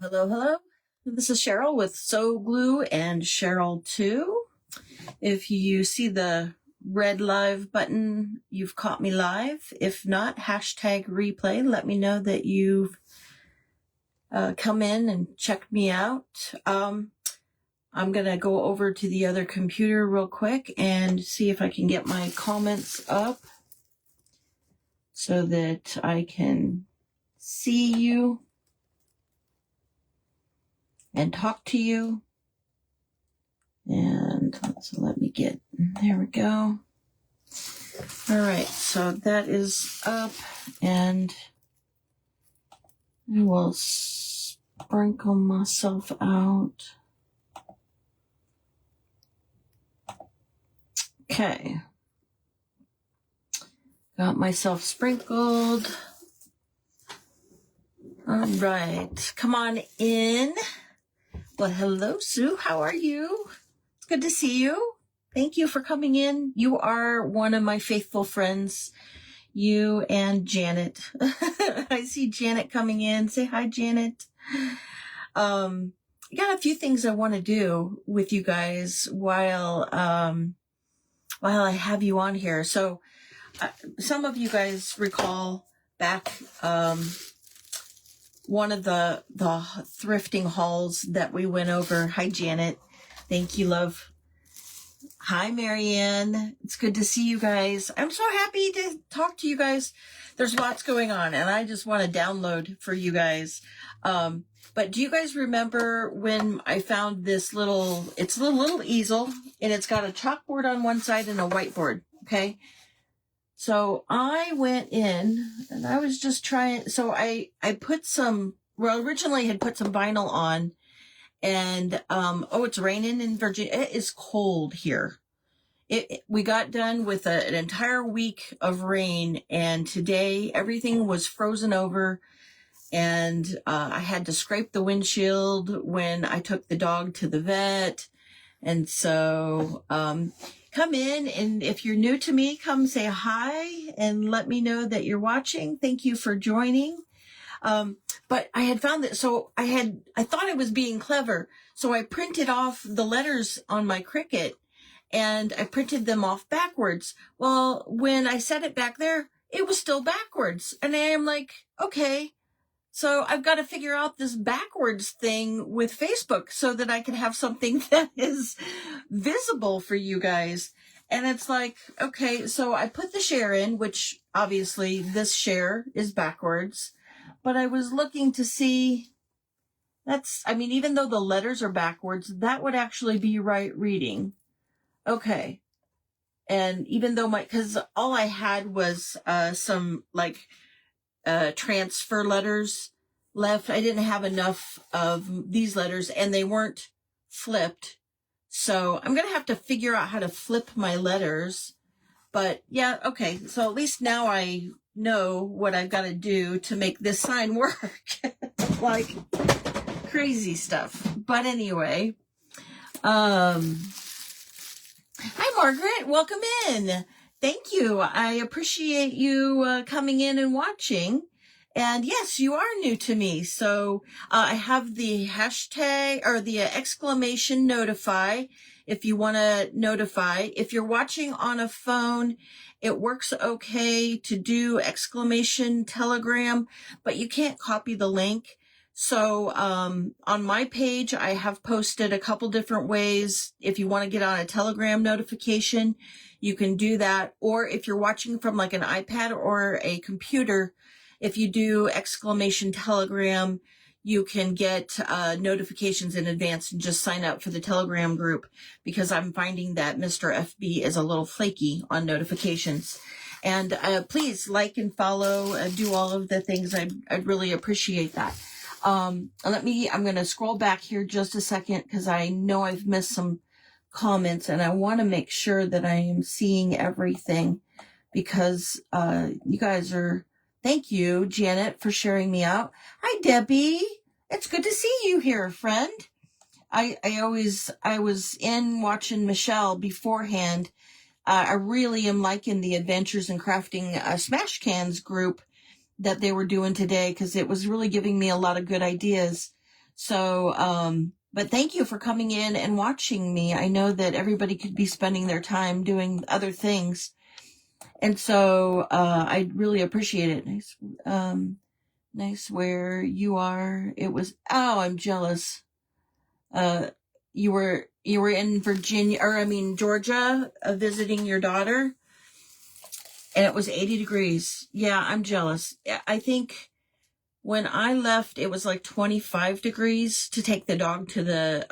Hello, hello, hello. This is Cheryl with Sew Glue and Cheryl 2. If you see the red live button, you've caught me live. If not, hashtag replay. Let me know that you've come in and checked me out. I'm going to go over to the other computer real quick and see if I can get my comments up so that I can see you and talk to you. And so let me get, there we go. All right, so that is up, and I will sprinkle myself out. Okay. Got myself sprinkled. All right, come on in. Well, hello, Sue. How are you? It's good to see you. Thank you for coming in. You are one of my faithful friends, you and Janet. I see Janet coming in. Say hi, Janet. I got a few things I want to do with you guys while I have you on here. So some of you guys recall back one of the thrifting hauls that we went over. Hi, Janet. Thank you, love. Hi, Marianne. It's good to see you guys. I'm so happy to talk to you guys. There's lots going on, and I just want to download for you guys. But do you guys remember when I found this it's a little easel, and it's got a chalkboard on one side and a whiteboard, okay? So I went in and I was just trying. So I put originally had put some vinyl on, and, it's raining in Virginia. It is cold here. We got done with an entire week of rain, and today everything was frozen over, and, I had to scrape the windshield when I took the dog to the vet. And so, come in, and if you're new to me, come say hi and let me know that you're watching. Thank you for joining. But I had found that, so I thought I was being clever. So I printed off the letters on my Cricut, and I printed them off backwards. Well, when I set it back there, it was still backwards. And I am like, okay, so I've got to figure out this backwards thing with Facebook so that I can have something that is visible for you guys. And it's like, okay, so I put the share in, which obviously this share is backwards. But I was looking to see, even though the letters are backwards, that would actually be right reading. Okay. And even though because all I had was some transfer letters left. I didn't have enough of these letters, and they weren't flipped. So I'm going to have to figure out how to flip my letters. But yeah, okay. So at least now I know what I've got to do to make this sign work. Like crazy stuff. But anyway, hi, Margaret. Welcome in. Thank you. I appreciate you coming in and watching. And yes, you are new to me. So I have the hashtag or the exclamation notify if you want to notify. If you're watching on a phone, it works okay to do exclamation telegram, but you can't copy the link. So on my page, I have posted a couple different ways. If you want to get on a Telegram notification, you can do that. Or if you're watching from like an iPad or a computer, if you do exclamation telegram, you can get notifications in advance and just sign up for the Telegram group, because I'm finding that Mr. FB is a little flaky on notifications. And please like and follow, do all of the things. I'd really appreciate that. I'm going to scroll back here just a second, because I know I've missed some comments, and I want to make sure that I am seeing everything, because you guys are. Thank you, Janet, for sharing me out. Hi, Debbie. It's good to see you here, friend. I was in watching Michelle beforehand. I really am liking the Adventures in Crafting Smash Cans group that they were doing today, because it was really giving me a lot of good ideas. So, but thank you for coming in and watching me. I know that everybody could be spending their time doing other things. And so, I really appreciate it. Nice where you are. It was, oh, I'm jealous. You were in Georgia, visiting your daughter, and it was 80 degrees. Yeah, I'm jealous. I think when I left, it was like 25 degrees to take the dog to the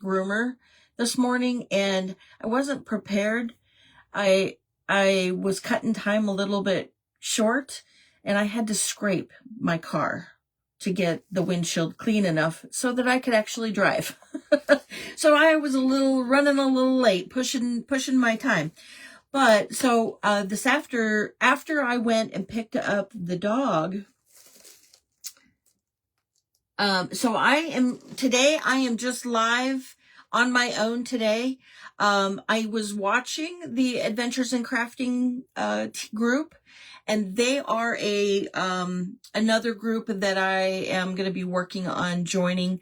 groomer this morning, and I wasn't prepared. I was cutting time a little bit short, and I had to scrape my car to get the windshield clean enough so that I could actually drive. So I was running a little late, pushing my time. But so after I went and picked up the dog, so I am just live on my own today. I was watching the Adventures in Crafting group, and they are another group that I am going to be working on joining.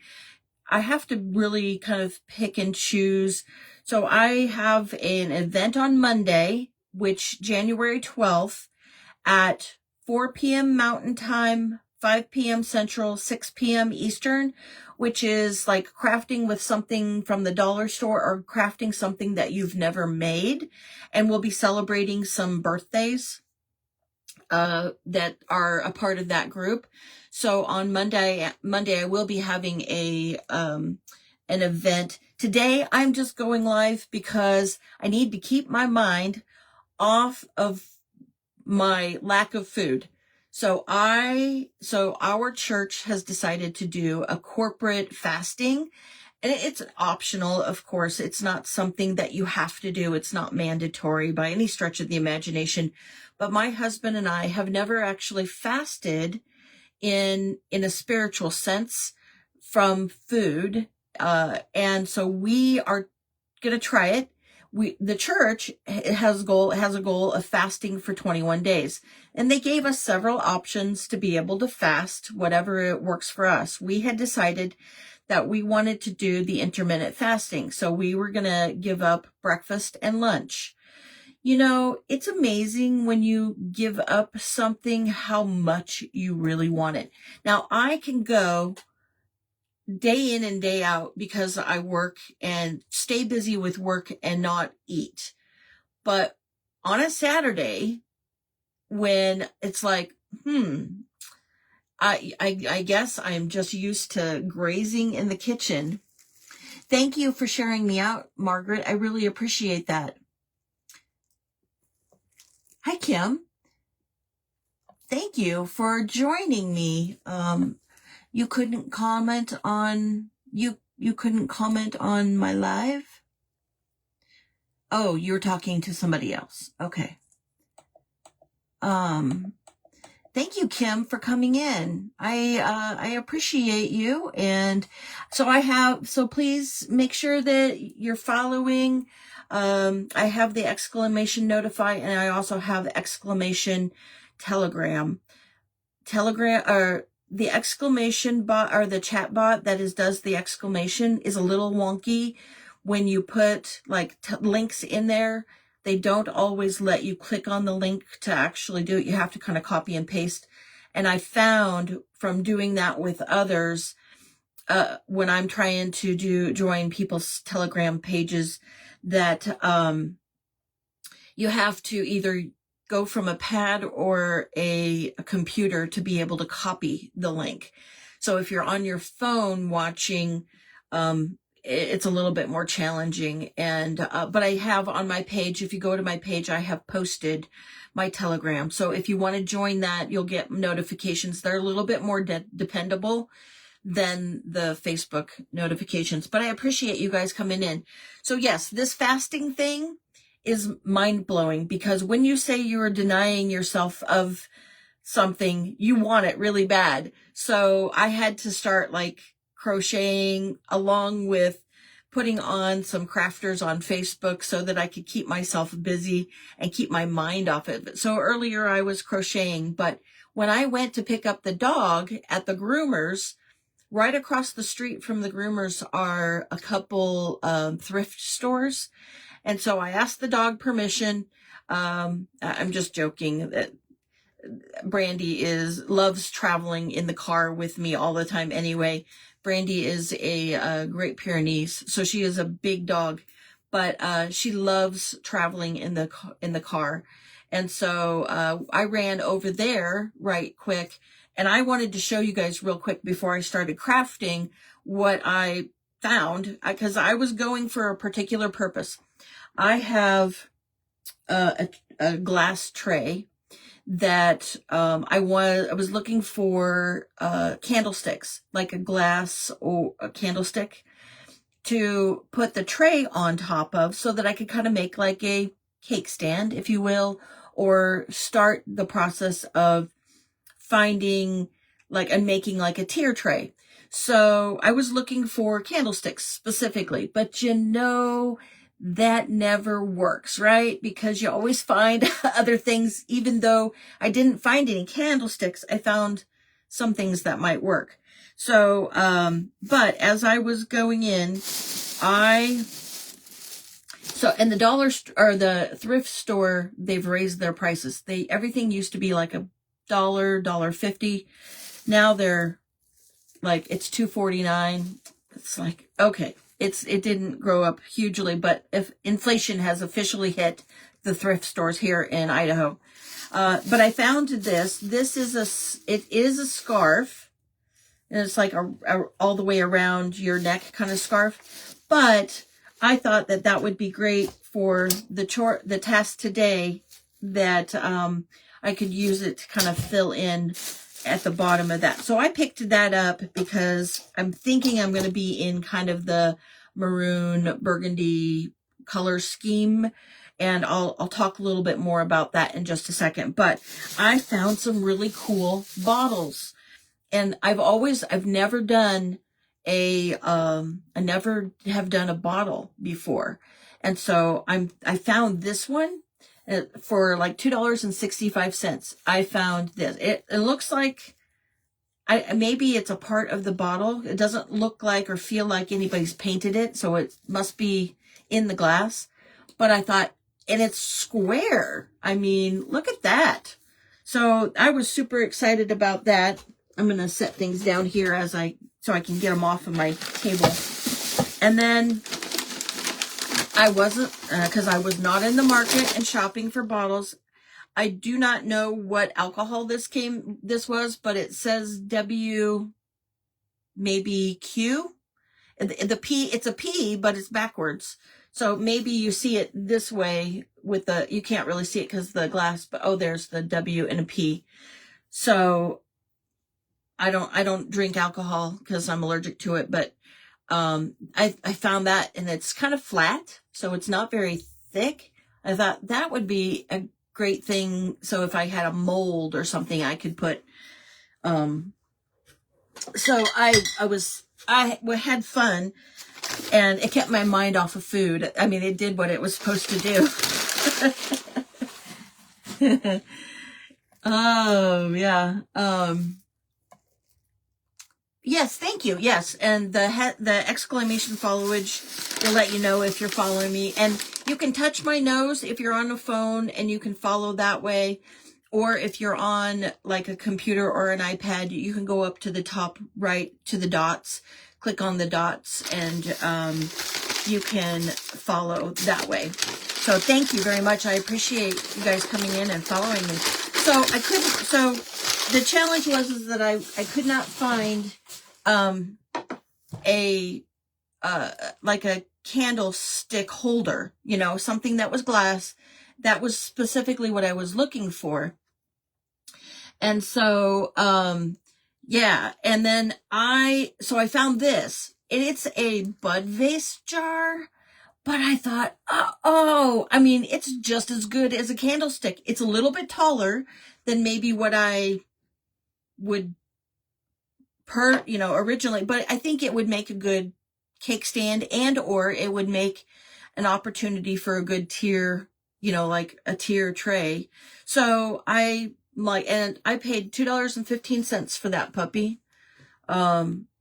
I have to really kind of pick and choose. So I have an event on Monday, which January 12th at 4 p.m. Mountain Time, 5 p.m. Central, 6 p.m. Eastern, which is like crafting with something from the dollar store or crafting something that you've never made. And we'll be celebrating some birthdays that are a part of that group. So on Monday I will be having an event. Today I'm just going live because I need to keep my mind off of my lack of food. So our church has decided to do a corporate fasting, and it's optional, of course. It's not something that you have to do. It's not mandatory by any stretch of the imagination. But my husband and I have never actually fasted in a spiritual sense from food. And so we are going to try it. The church has a goal of fasting for 21 days. And they gave us several options to be able to fast, whatever it works for us. We had decided that we wanted to do the intermittent fasting. So we were going to give up breakfast and lunch. You know, it's amazing when you give up something, how much you really want it. Now, I can go day in and day out because I work and stay busy with work and not eat. But on a Saturday, when it's like, I guess I'm just used to grazing in the kitchen. Thank you for sharing me out, Margaret. I really appreciate that. Hi, Kim. Thank you for joining me. You couldn't comment on my live? Oh, you're talking to somebody else. Okay. Thank you, Kim, for coming in. I appreciate you. And so please make sure that you're following. I have the exclamation notify, and I also have exclamation Telegram, or the exclamation bot, or the chat bot that does the exclamation is a little wonky. When you put like links in there, they don't always let you click on the link to actually do it. You have to kind of copy and paste. And I found from doing that with others, when I'm trying to join people's Telegram pages, that you have to either go from a pad or a computer to be able to copy the link. So if you're on your phone watching, it's a little bit more challenging. And but I have on my page, if you go to my page, I have posted my Telegram. So if you want to join that, you'll get notifications. They're a little bit more dependable than the Facebook notifications. But I appreciate you guys coming in. So yes, this fasting thing is mind-blowing, because when you say you are denying yourself of something, you want it really bad. So I had to start like crocheting along with putting on some crafters on Facebook so that I could keep myself busy and keep my mind off it. So earlier I was crocheting, but when I went to pick up the dog at the groomers, right across the street from the groomers are a couple thrift stores. And so I asked the dog permission. I'm just joking that Brandy loves traveling in the car with me all the time anyway. Brandy is a Great Pyrenees, so she is a big dog, but she loves traveling in the car. And so I ran over there right quick, and I wanted to show you guys real quick before I started crafting what I found, because I was going for a particular purpose. I have a glass tray that I was looking for candlesticks, like a glass or a candlestick to put the tray on top of, so that I could kind of make like a cake stand, if you will, or start the process of finding and making like a tier tray. So I was looking for candlesticks specifically, but that never works, right? Because you always find other things. Even though I didn't find any candlesticks, I found some things that might work. So, but as I was going in, and the thrift store, they've raised their prices. Everything used to be like $1.50. Now they're like, it's $2.49. It's like, okay. It didn't grow up hugely, but if inflation has officially hit the thrift stores here in Idaho. But I found this. It is a scarf, and it's like a all the way around your neck kind of scarf. But I thought that would be great for the task today, that I could use it to kind of fill in at the bottom of that. So I picked that up because I'm thinking I'm going to be in kind of the maroon burgundy color scheme, and I'll talk a little bit more about that in just a second. But I found some really cool bottles, and I've never done I never have done a bottle before. And so I found this one for like $2.65. I found this. It looks like maybe it's a part of the bottle. It doesn't look like or feel like anybody's painted it, so it must be in the glass. But I thought, and it's square. I mean, look at that. So I was super excited about that. I'm going to set things down here so I can get them off of my table. And then because I was not in the market and shopping for bottles. I do not know what alcohol this was, but it says W, maybe Q. The P, it's a P, but it's backwards. So maybe you see it this way you can't really see it because the glass, but there's the W and a P. So I don't drink alcohol because I'm allergic to it, but I found that, and it's kind of flat, so it's not very thick. I thought that would be a great thing. So if I had a mold or something, I could put, so I had fun, and it kept my mind off of food. I mean, it did what it was supposed to do. Oh, yeah. Yes, thank you. Yes, and the exclamation followage will let you know if you're following me. And you can touch my nose if you're on a phone, and you can follow that way. Or if you're on like a computer or an iPad, you can go up to the top right to the dots, click on the dots, and you can follow that way. So thank you very much. I appreciate you guys coming in and following me. So the challenge was that I could not find a candlestick holder, something that was glass. That was specifically what I was looking for. And so, yeah. And then I found this, and it's a bud vase jar, but I thought, I mean, it's just as good as a candlestick. It's a little bit taller than maybe what I would originally, but I think it would make a good cake stand, or it would make an opportunity for a good tier, like a tier tray. So and I paid $2.15 for that puppy.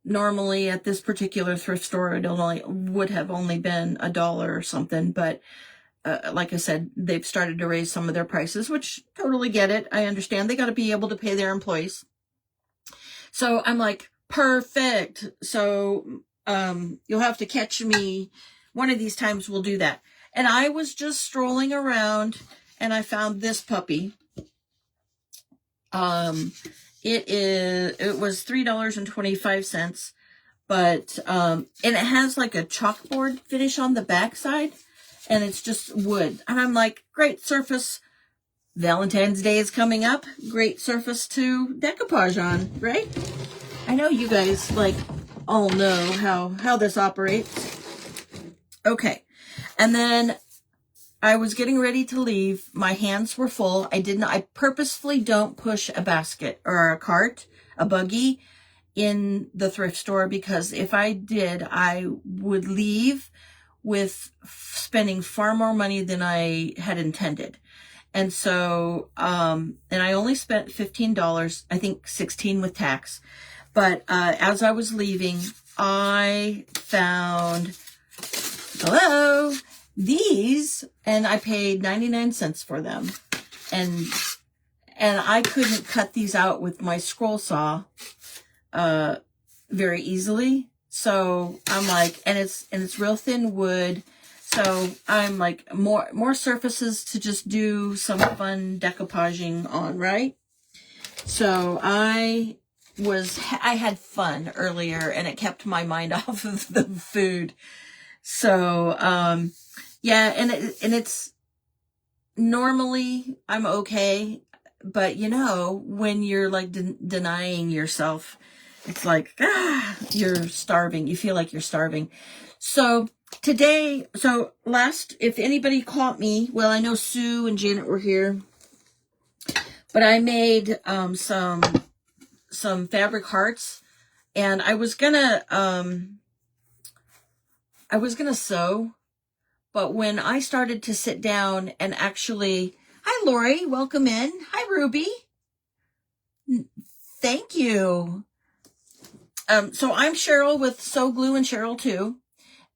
normally at this particular thrift store, it would have only been $1 or something, but like I said, they've started to raise some of their prices, which totally get it. I understand they got to be able to pay their employees. So I'm like, perfect. So you'll have to catch me one of these times. We'll do that. And I was just strolling around and I found this puppy. It was $3.25, but and it has like a chalkboard finish on the backside, and it's just wood. And I'm like, great surface. Valentine's Day is coming up. Great surface to decoupage on, right? I know you guys like all know how this operates. Okay. And then I was getting ready to leave. My hands were full. I purposefully don't push a basket or a cart, a buggy in the thrift store, because if I did, I would leave with spending far more money than I had intended. And so, and I only spent $15, I think 16 with tax. But, as I was leaving, I found, these, and I paid 99 cents for them. And I couldn't cut these out with my scroll saw, very easily. So I'm like, and it's real thin wood. So I'm like, more surfaces to just do some fun decoupaging on, right? So I had fun earlier, and it kept my mind off of the food. So, yeah, and it's normally I'm okay, but when you're like denying yourself, it's like, you're starving. You feel like you're starving. So today, if anybody caught me, well, I know Sue and Janet were here, but I made, some fabric hearts, and I was gonna sew, but when I started to sit down and actually, hi Lori, welcome in. Hi Ruby. Thank you. So I'm Cheryl with Sew Glue and Cheryl too.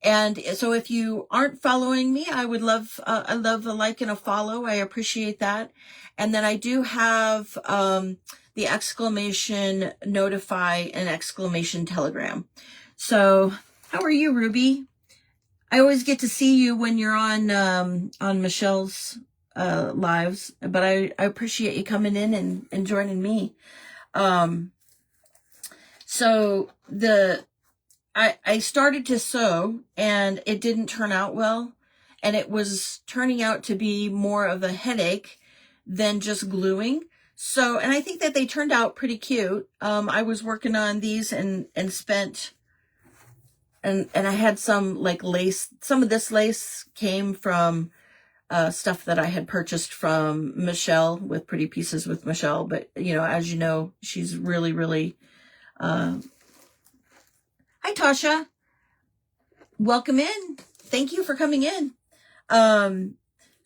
And so if you aren't following me, I would love, I love a like and a follow. I appreciate that. And then I do have, the exclamation notify and exclamation telegram. So how are you, Ruby? I always get to see you when you're on Michelle's, lives, but I appreciate you coming in and joining me. So I started to sew, and it didn't turn out well, and it was turning out to be more of a headache than just gluing. So, and I think that they turned out pretty cute. I was working on these and spent, and I had some like lace. Some of this lace came from stuff that I had purchased from Michelle with Pretty Pieces with Michelle. But, as you know, she's really, really, hi, Tasha. Welcome in. Thank you for coming in.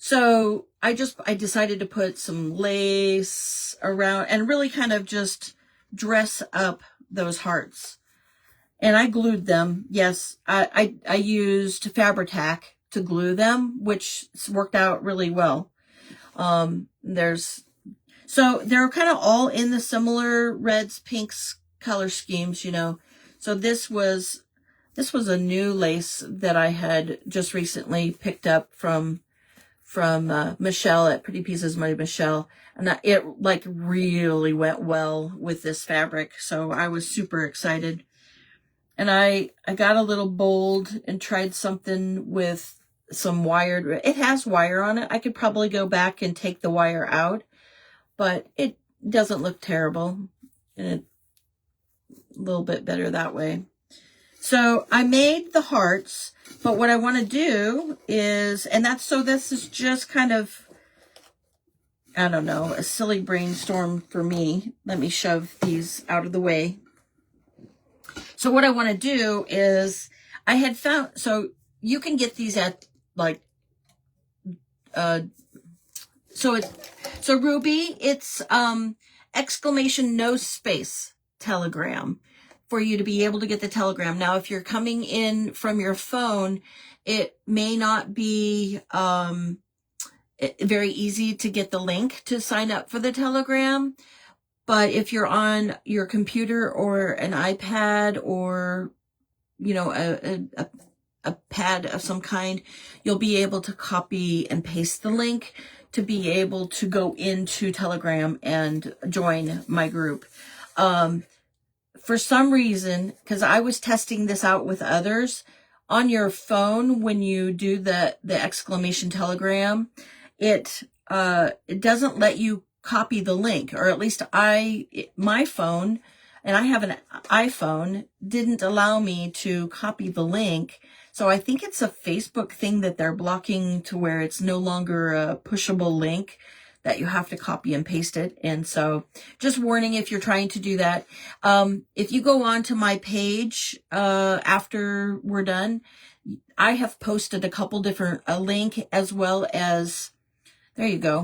So I decided to put some lace around and really kind of just dress up those hearts. And I glued them. Yes, I used Fabri-Tac to glue them, which worked out really well. So they're kind of all in the similar reds, pinks color schemes, So this was a new lace that I had just recently picked up from Michelle at Pretty Pieces by Michelle, and it like really went well with this fabric. So I was super excited, and I got a little bold and tried something with some wired. It has wire on it. I could probably go back and take the wire out, but it doesn't look terrible, and it's a little bit better that way. So I made the hearts, but what I want to do is, this is just kind of, I don't know, a silly brainstorm for me. Let me shove these out of the way. So what I want to do is, I had found, so you can get these at like, so Ruby, it's, exclamation no space telegram. for you to be able to get the Telegram. Now, if you're coming in from your phone, it may not be very easy to get the link to sign up for the Telegram. But if you're on your computer or an iPad or, you know, a pad of some kind, you'll be able to copy and paste the link to be able to go into Telegram and join my group. For some reason, because I was testing this out with others, on your phone, when you do the exclamation Telegram, it doesn't let you copy the link, or at least my phone, and I have an iPhone, didn't allow me to copy the link. So I think it's a Facebook thing that they're blocking to where it's no longer a pushable link that you have to copy and paste it. And so just warning if you're trying to do that. If you go on to my page after we're done, I have posted a couple different, a link as well as, there you go,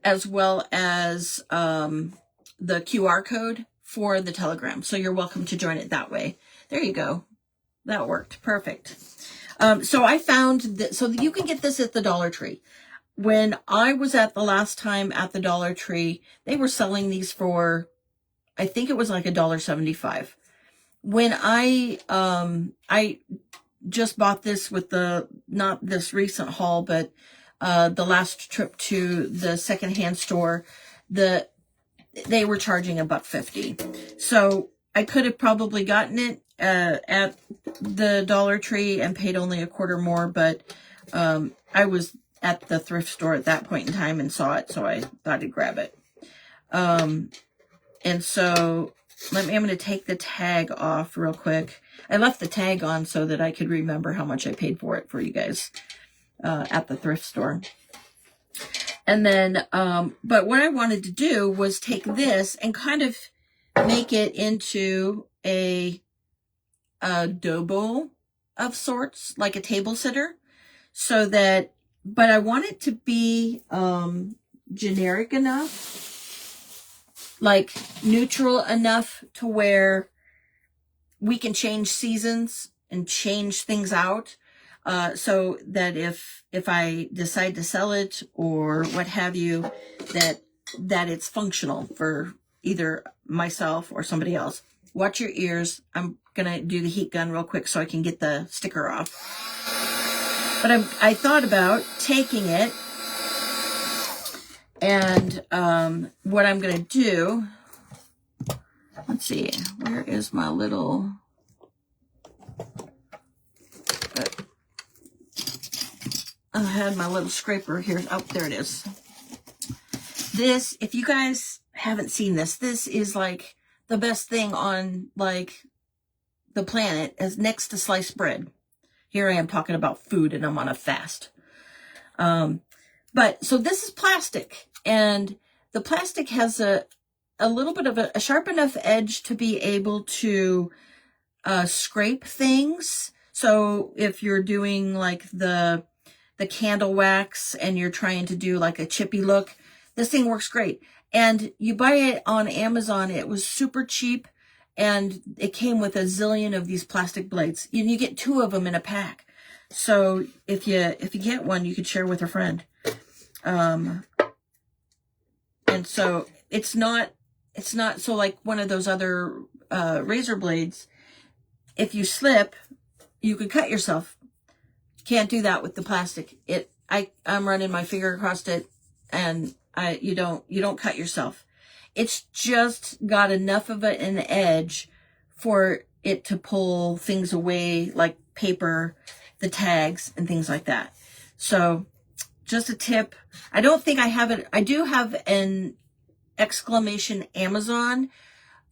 as well as the QR code for the Telegram. So you're welcome to join it that way. There you go. That worked. Perfect. So I found that, so you can get this at the Dollar Tree. When I was at the last time at the Dollar Tree, they were selling these for, I think it was like $1.75. When I just bought this with not this recent haul, but the last trip to the secondhand store, they were charging $1.50. So I could have probably gotten it at the Dollar Tree and paid only a quarter more, but I was at the thrift store at that point in time and saw it, so I thought I'd grab it. And so I'm going to take the tag off real quick. I left the tag on so that I could remember how much I paid for it for you guys at the thrift store. And then, but what I wanted to do was take this and kind of make it into a dough bowl of sorts, like a table sitter, so that, but I want it to be generic enough, like neutral enough to where we can change seasons and change things out, so that if I decide to sell it or what have you, that it's functional for either myself or somebody else. Watch your ears. I'm going to do the heat gun real quick so I can get the sticker off. But I thought about taking it, and what I'm going to do, let's see, where is my little, I had my little scraper here. Oh, there it is. This, if you guys haven't seen this, this is like the best thing on like the planet, as next to sliced bread. Here I am talking about food and I'm on a fast. But so this is plastic, and the plastic has a little bit of a sharp enough edge to be able to scrape things. So if you're doing like the candle wax and you're trying to do like a chippy look, this thing works great. And you buy it on Amazon. It was super cheap, and it came with a zillion of these plastic blades. And you get 2 of them in a pack. So if you get one, you could share with a friend. And so it's not so like one of those other razor blades. If you slip, you could cut yourself. Can't do that with the plastic. I'm running my finger across it, and you don't cut yourself. It's just got enough of an edge for it to pull things away, like paper, the tags, and things like that. So just a tip. I don't think I have it. I do have an exclamation Amazon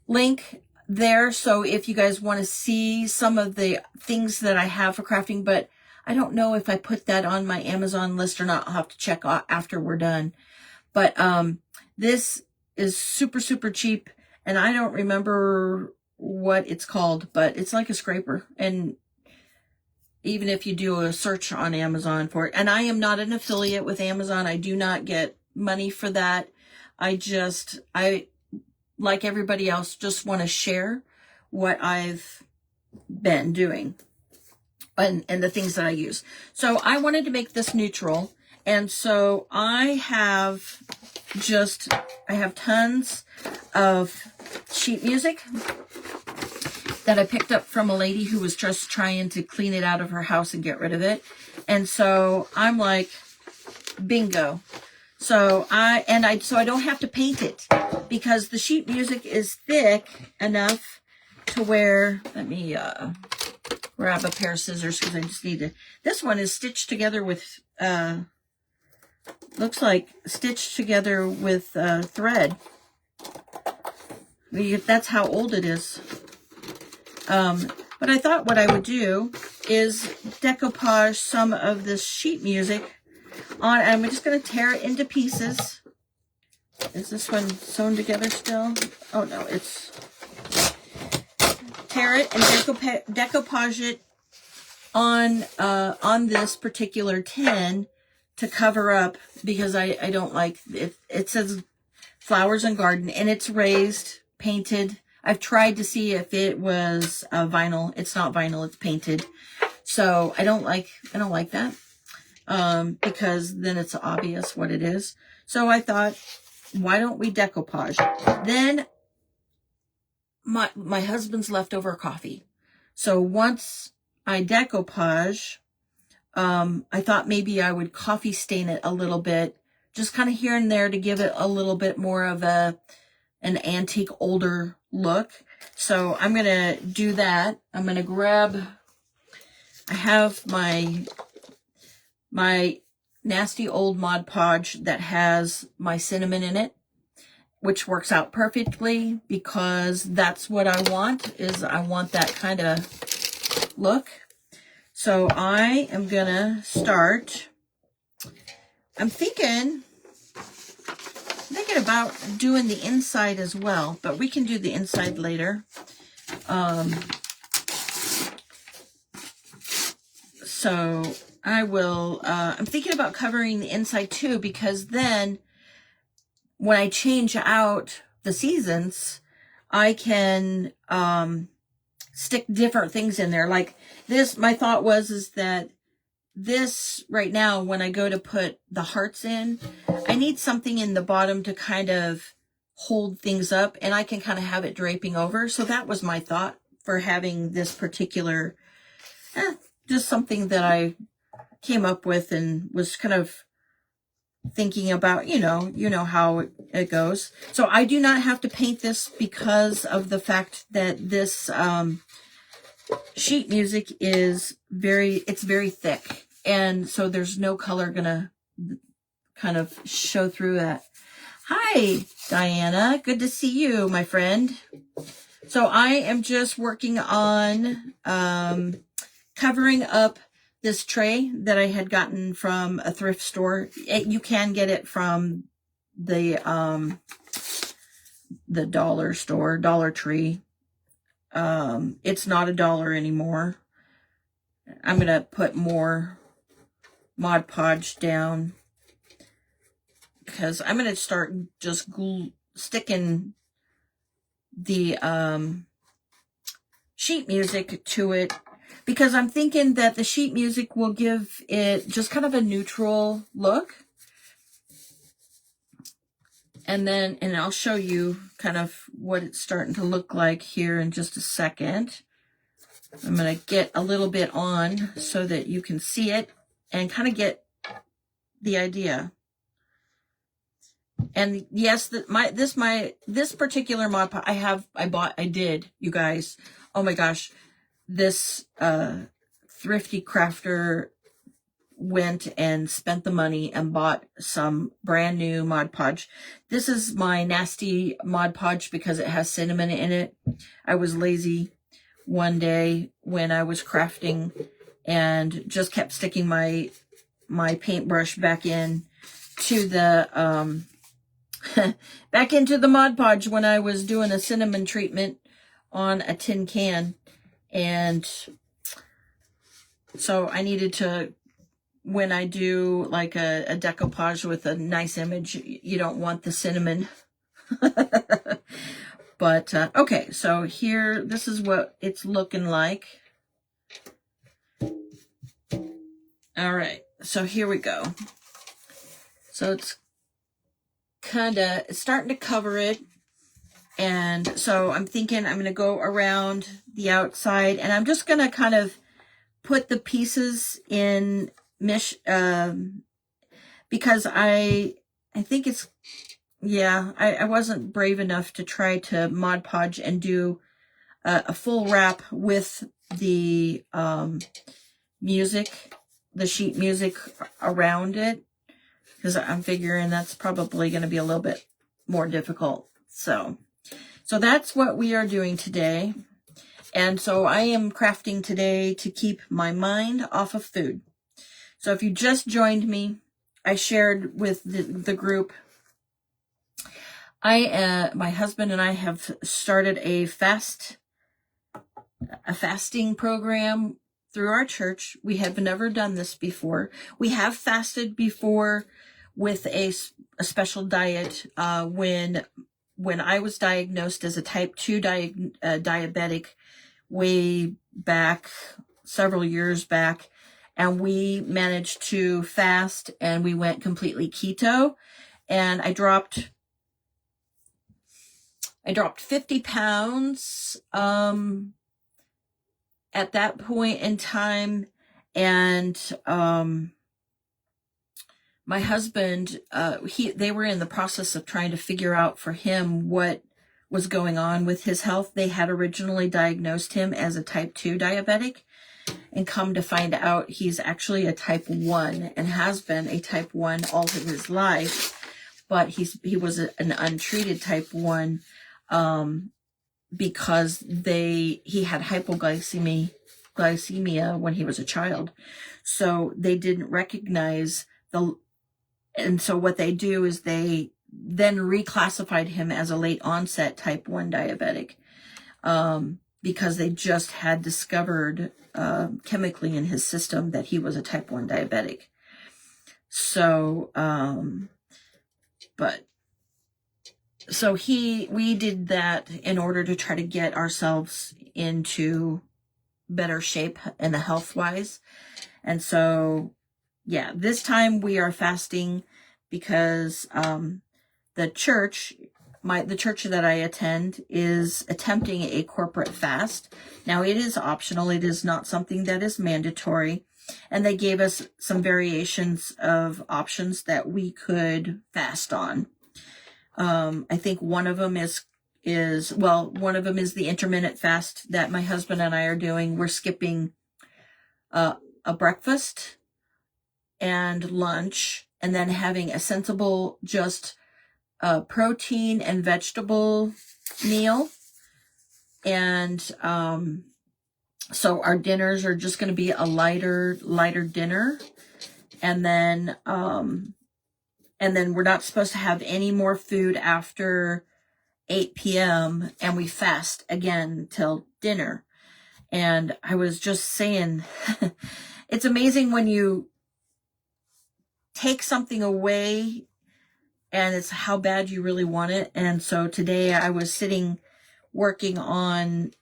link there. So if you guys want to see some of the things that I have for crafting, but I don't know if I put that on my Amazon list or not. I'll have to check after we're done. But this is super, super cheap, and I don't remember what it's called, but it's like a scraper. And even if you do a search on Amazon for it, and I am not an affiliate with Amazon, I do not get money for that. I like everybody else, just want to share what I've been doing and the things that I use. So I wanted to make this neutral. And so I have tons of sheet music that I picked up from a lady who was just trying to clean it out of her house and get rid of it. And so I'm like, bingo. So I don't have to paint it because the sheet music is thick enough to where, let me grab a pair of scissors because I just need to. This one is stitched together with, looks like stitched together with thread. That's how old it is. But I thought what I would do is decoupage some of this sheet music on. I'm just going to tear it into pieces. Is this one sewn together still? Oh no, it's tear it and decoupage it on this particular tin to cover up because I don't like it. It says flowers and garden and it's raised, painted. I've tried to see if it was vinyl. It's not vinyl, it's painted. So I don't like that. Because then it's obvious what it is. So I thought, why don't we decoupage? Then my husband's leftover coffee. So once I decoupage, I thought maybe I would coffee stain it a little bit, just kind of here and there to give it a little bit more of an antique, older look. So I'm going to do that. I'm going to grab, I have my nasty old Mod Podge that has my cinnamon in it, which works out perfectly because that's what I want, is I want that kind of look. So I am gonna start, I'm thinking about doing the inside as well, but we can do the inside later. So I will, I'm thinking about covering the inside too, because then when I change out the seasons, I can, stick different things in there. Like this, my thought is that this right now, when I go to put the hearts in, I need something in the bottom to kind of hold things up and I can kind of have it draping over. So that was my thought for having this particular, just something that I came up with and was kind of thinking about, you know how it goes. So I do not have to paint this because of the fact that this sheet music is very thick. And so there's no color gonna kind of show through that. Hi, Diana. Good to see you, my friend. So I am just working on covering up this tray that I had gotten from a thrift store. You can get it from the dollar store, Dollar Tree. It's not $1 anymore. I'm going to put more Mod Podge down because I'm going to start just sticking the sheet music to it, because I'm thinking that the sheet music will give it just kind of a neutral look. And I'll show you kind of what it's starting to look like here in just a second. I'm going to get a little bit on so that you can see it and kind of get the idea. And yes, this particular Mod Podge I did, you guys. Oh my gosh. This thrifty crafter went and spent the money and bought some brand new Mod Podge. This is my nasty Mod Podge because it has cinnamon in it. I was lazy one day when I was crafting and just kept sticking my paintbrush back in to the back into the Mod Podge when I was doing a cinnamon treatment on a tin can. And so I needed to, when I do like a decoupage with a nice image, you don't want the cinnamon. But, okay, so here, this is what it's looking like. All right, so here we go. So it's starting to cover it. And so I'm thinking I'm going to go around the outside, and I'm just going to kind of put the pieces in mesh, because I think it's, yeah, I wasn't brave enough to try to Mod Podge and do a full wrap with the music, the sheet music around it, because I'm figuring that's probably going to be a little bit more difficult. So that's what we are doing today. And so I am crafting today to keep my mind off of food. So if you just joined me, I shared with the group, my husband and I have started a fasting program through our church. We have never done this before. We have fasted before with a special diet when I was diagnosed as a type 2 diabetic way back, several years back, and we managed to fast, and we went completely keto, and I dropped 50 pounds at that point in time. And my husband, they were in the process of trying to figure out for him what was going on with his health. They had originally diagnosed him as a type 2 diabetic, and come to find out he's actually a type 1 and has been a type 1 all of his life. But he was an untreated type 1 because he had hypoglycemia when he was a child. So they didn't recognize and so what they do is they then reclassified him as a late onset type 1 diabetic, because they just had discovered chemically in his system that he was a type 1 diabetic. So, we did that in order to try to get ourselves into better shape in the health wise. And so, yeah, this time we are fasting because the church that I attend is attempting a corporate fast. Now, it is optional. It is not something that is mandatory. And they gave us some variations of options that we could fast on. I think one of them is the intermittent fast that my husband and I are doing. We're skipping a breakfast and lunch, and then having a sensible just protein and vegetable meal. And so our dinners are just going to be a lighter dinner. And then we're not supposed to have any more food after 8 p.m. and we fast again till dinner. And I was just saying, it's amazing when you take something away and it's how bad you really want it. And so today I was sitting working on,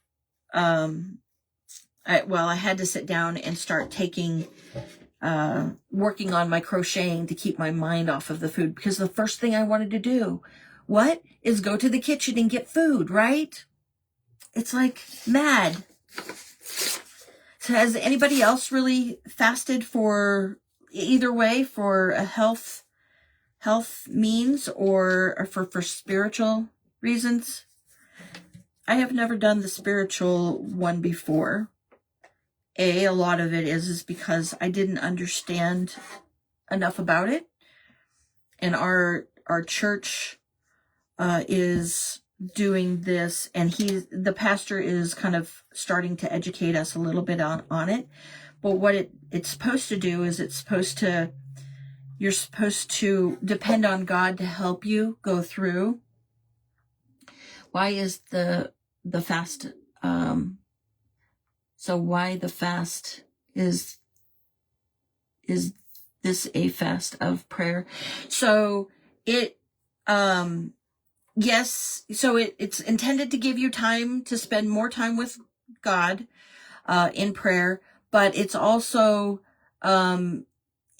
I had to sit down and start working on my crocheting to keep my mind off of the food, because the first thing I wanted to do, is go to the kitchen and get food, right? It's like mad. So has anybody else really fasted for either way, for a health means or for spiritual reasons? I have never done the spiritual one before. A lot of it is because I didn't understand enough about it. And our church is doing this, and the pastor is kind of starting to educate us a little bit on it. But what it's supposed to do is you're supposed to depend on God to help you go through. Why is the fast? So why the fast is this a fast of prayer? So it, yes, so it's intended to give you time to spend more time with God in prayer, but it's also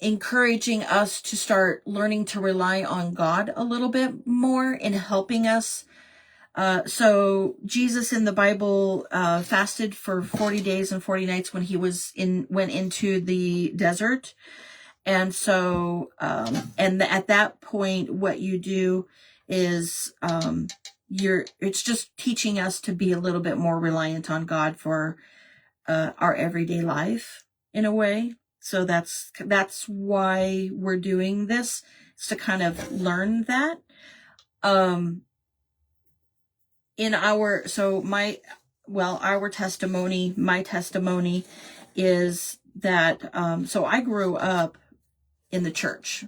encouraging us to start learning to rely on God a little bit more in helping us. So Jesus in the Bible fasted for 40 days and 40 nights when he went into the desert. And so, at that point, what you do is, it's just teaching us to be a little bit more reliant on God for, our everyday life in a way. So that's why we're doing this, is to kind of learn that. Our testimony, my testimony is that, so I grew up in the church.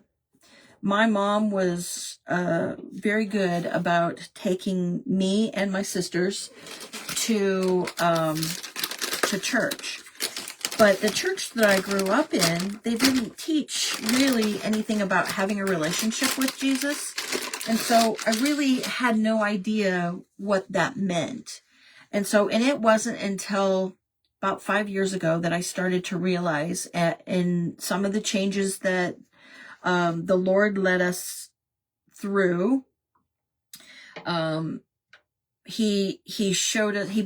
My mom was very good about taking me and my sisters to church. But the church that I grew up in, they didn't teach really anything about having a relationship with Jesus. And so I really had no idea what that meant. And it wasn't until about 5 years ago that I started to realize in some of the changes that the Lord led us through. He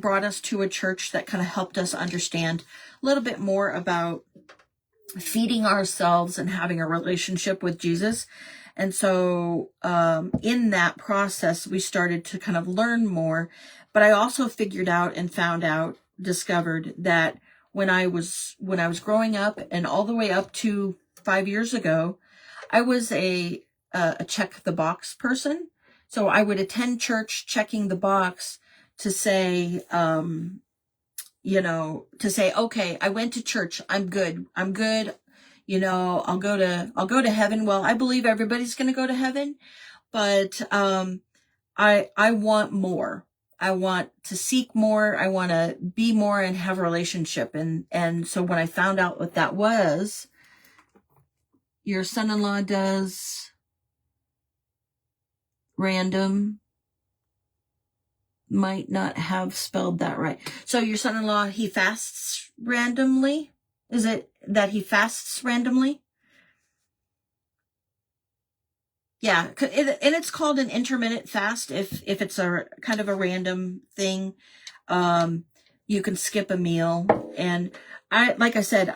brought us to a church that kind of helped us understand a little bit more about feeding ourselves and having a relationship with Jesus. And so, in that process, we started to kind of learn more, but I also discovered that when I was growing up and all the way up to 5 years ago, I was a check the box person. So I would attend church checking the box to say, okay, I went to church. I'm good. I'll go to heaven. Well, I believe everybody's going to go to heaven, but, I want more. I want to seek more. I want to be more and have a relationship. And so when I found out what that was, your son-in-law does random, might not have spelled that right. So your son-in-law, he fasts randomly? Is it that he fasts randomly? Yeah, and it's called an intermittent fast if it's a kind of a random thing. You can skip a meal. And like I said,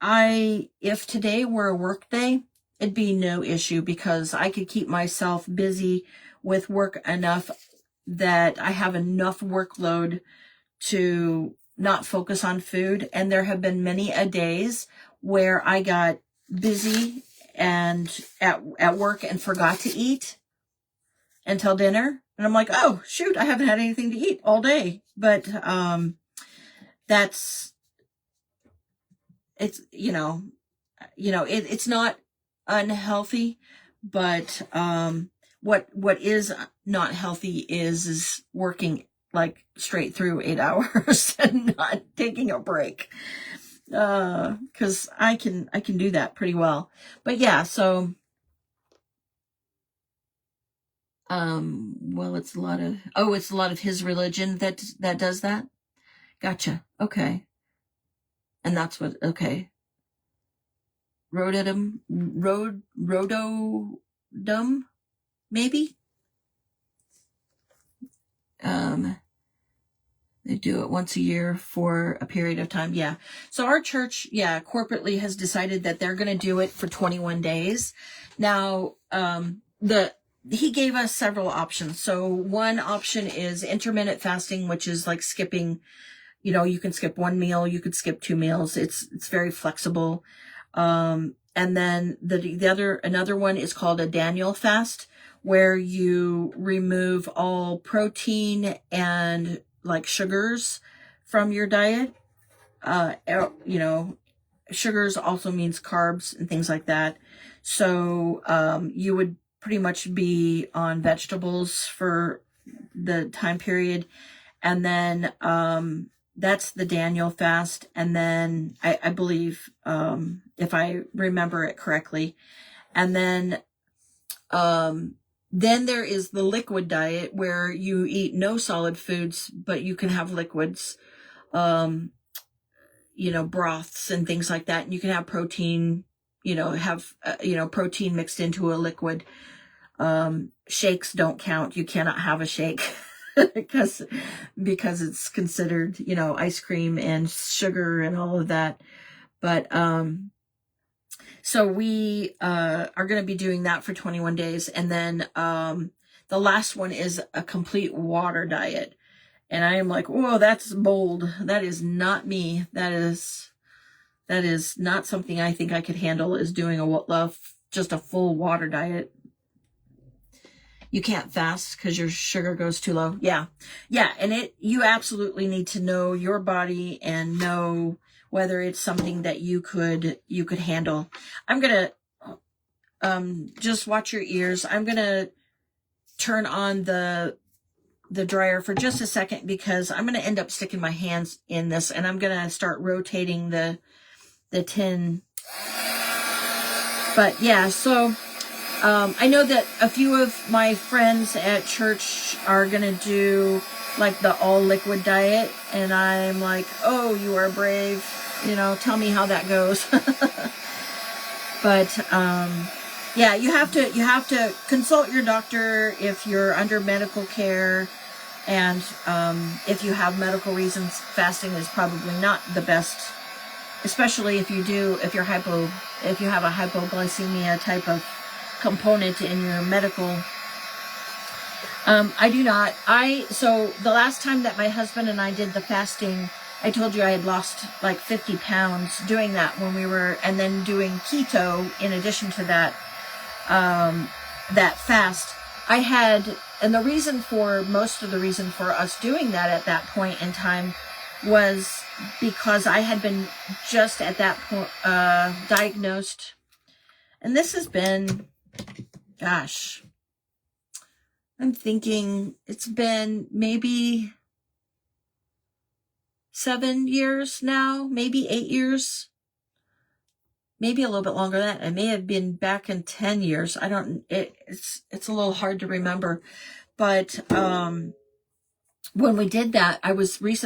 if today were a work day, it'd be no issue because I could keep myself busy with work enough that I have enough workload to not focus on food. And there have been many a days where I got busy and at work and forgot to eat until dinner. And I'm like, oh shoot, I haven't had anything to eat all day. But, it's not unhealthy, but, what is not healthy is working like straight through 8 hours and not taking a break. 'Cause I can do that pretty well. But yeah, so, it's a lot of his religion that does that. Gotcha. Okay. And that's okay. Rhododum, maybe? They do it once a year for a period of time. Yeah. So our church, corporately has decided that they're going to do it for 21 days. Now, he gave us several options. So one option is intermittent fasting, which is like skipping, you can skip one meal, you could skip 2 meals. It's very flexible. And then another one is called a Daniel fast, where you remove all protein and like sugars from your diet. Sugars also means carbs and things like that. So, you would pretty much be on vegetables for the time period. And then, that's the Daniel fast. And then I believe, if I remember it correctly, and then, Then there is the liquid diet where you eat no solid foods, but you can have liquids, broths and things like that. And you can have protein, protein mixed into a liquid. Shakes don't count. You cannot have a shake because it's considered, ice cream and sugar and all of that. But, so we are going to be doing that for 21 days. And then the last one is a complete water diet. And I am like, whoa, that's bold. That is not me. That is not something I think I could handle, is doing just a full water diet. You can't fast because your sugar goes too low. Yeah. And you absolutely need to know your body and know whether it's something that you could handle. I'm going to, just watch your ears. I'm going to turn on the dryer for just a second because I'm going to end up sticking my hands in this, and I'm going to start rotating the tin. But yeah, so, I know that a few of my friends at church are going to do like the all liquid diet, and I'm like, oh, you are brave. Tell me how that goes. But, yeah, you have to consult your doctor if you're under medical care. And, if you have medical reasons, fasting is probably not the best, especially if you have a hypoglycemia type of component in your medical. I do not. So the last time that my husband and I did the fasting, I told you I had lost like 50 pounds doing that and then doing keto in addition to that, that fast. And most of the reason for us doing that at that point in time was because I had been just at that point, diagnosed. And this has been, gosh, I'm thinking it's been maybe 7 years now, maybe 8 years, maybe a little bit longer than that. It may have been back in 10 years. It's a little hard to remember, but, when we did that, I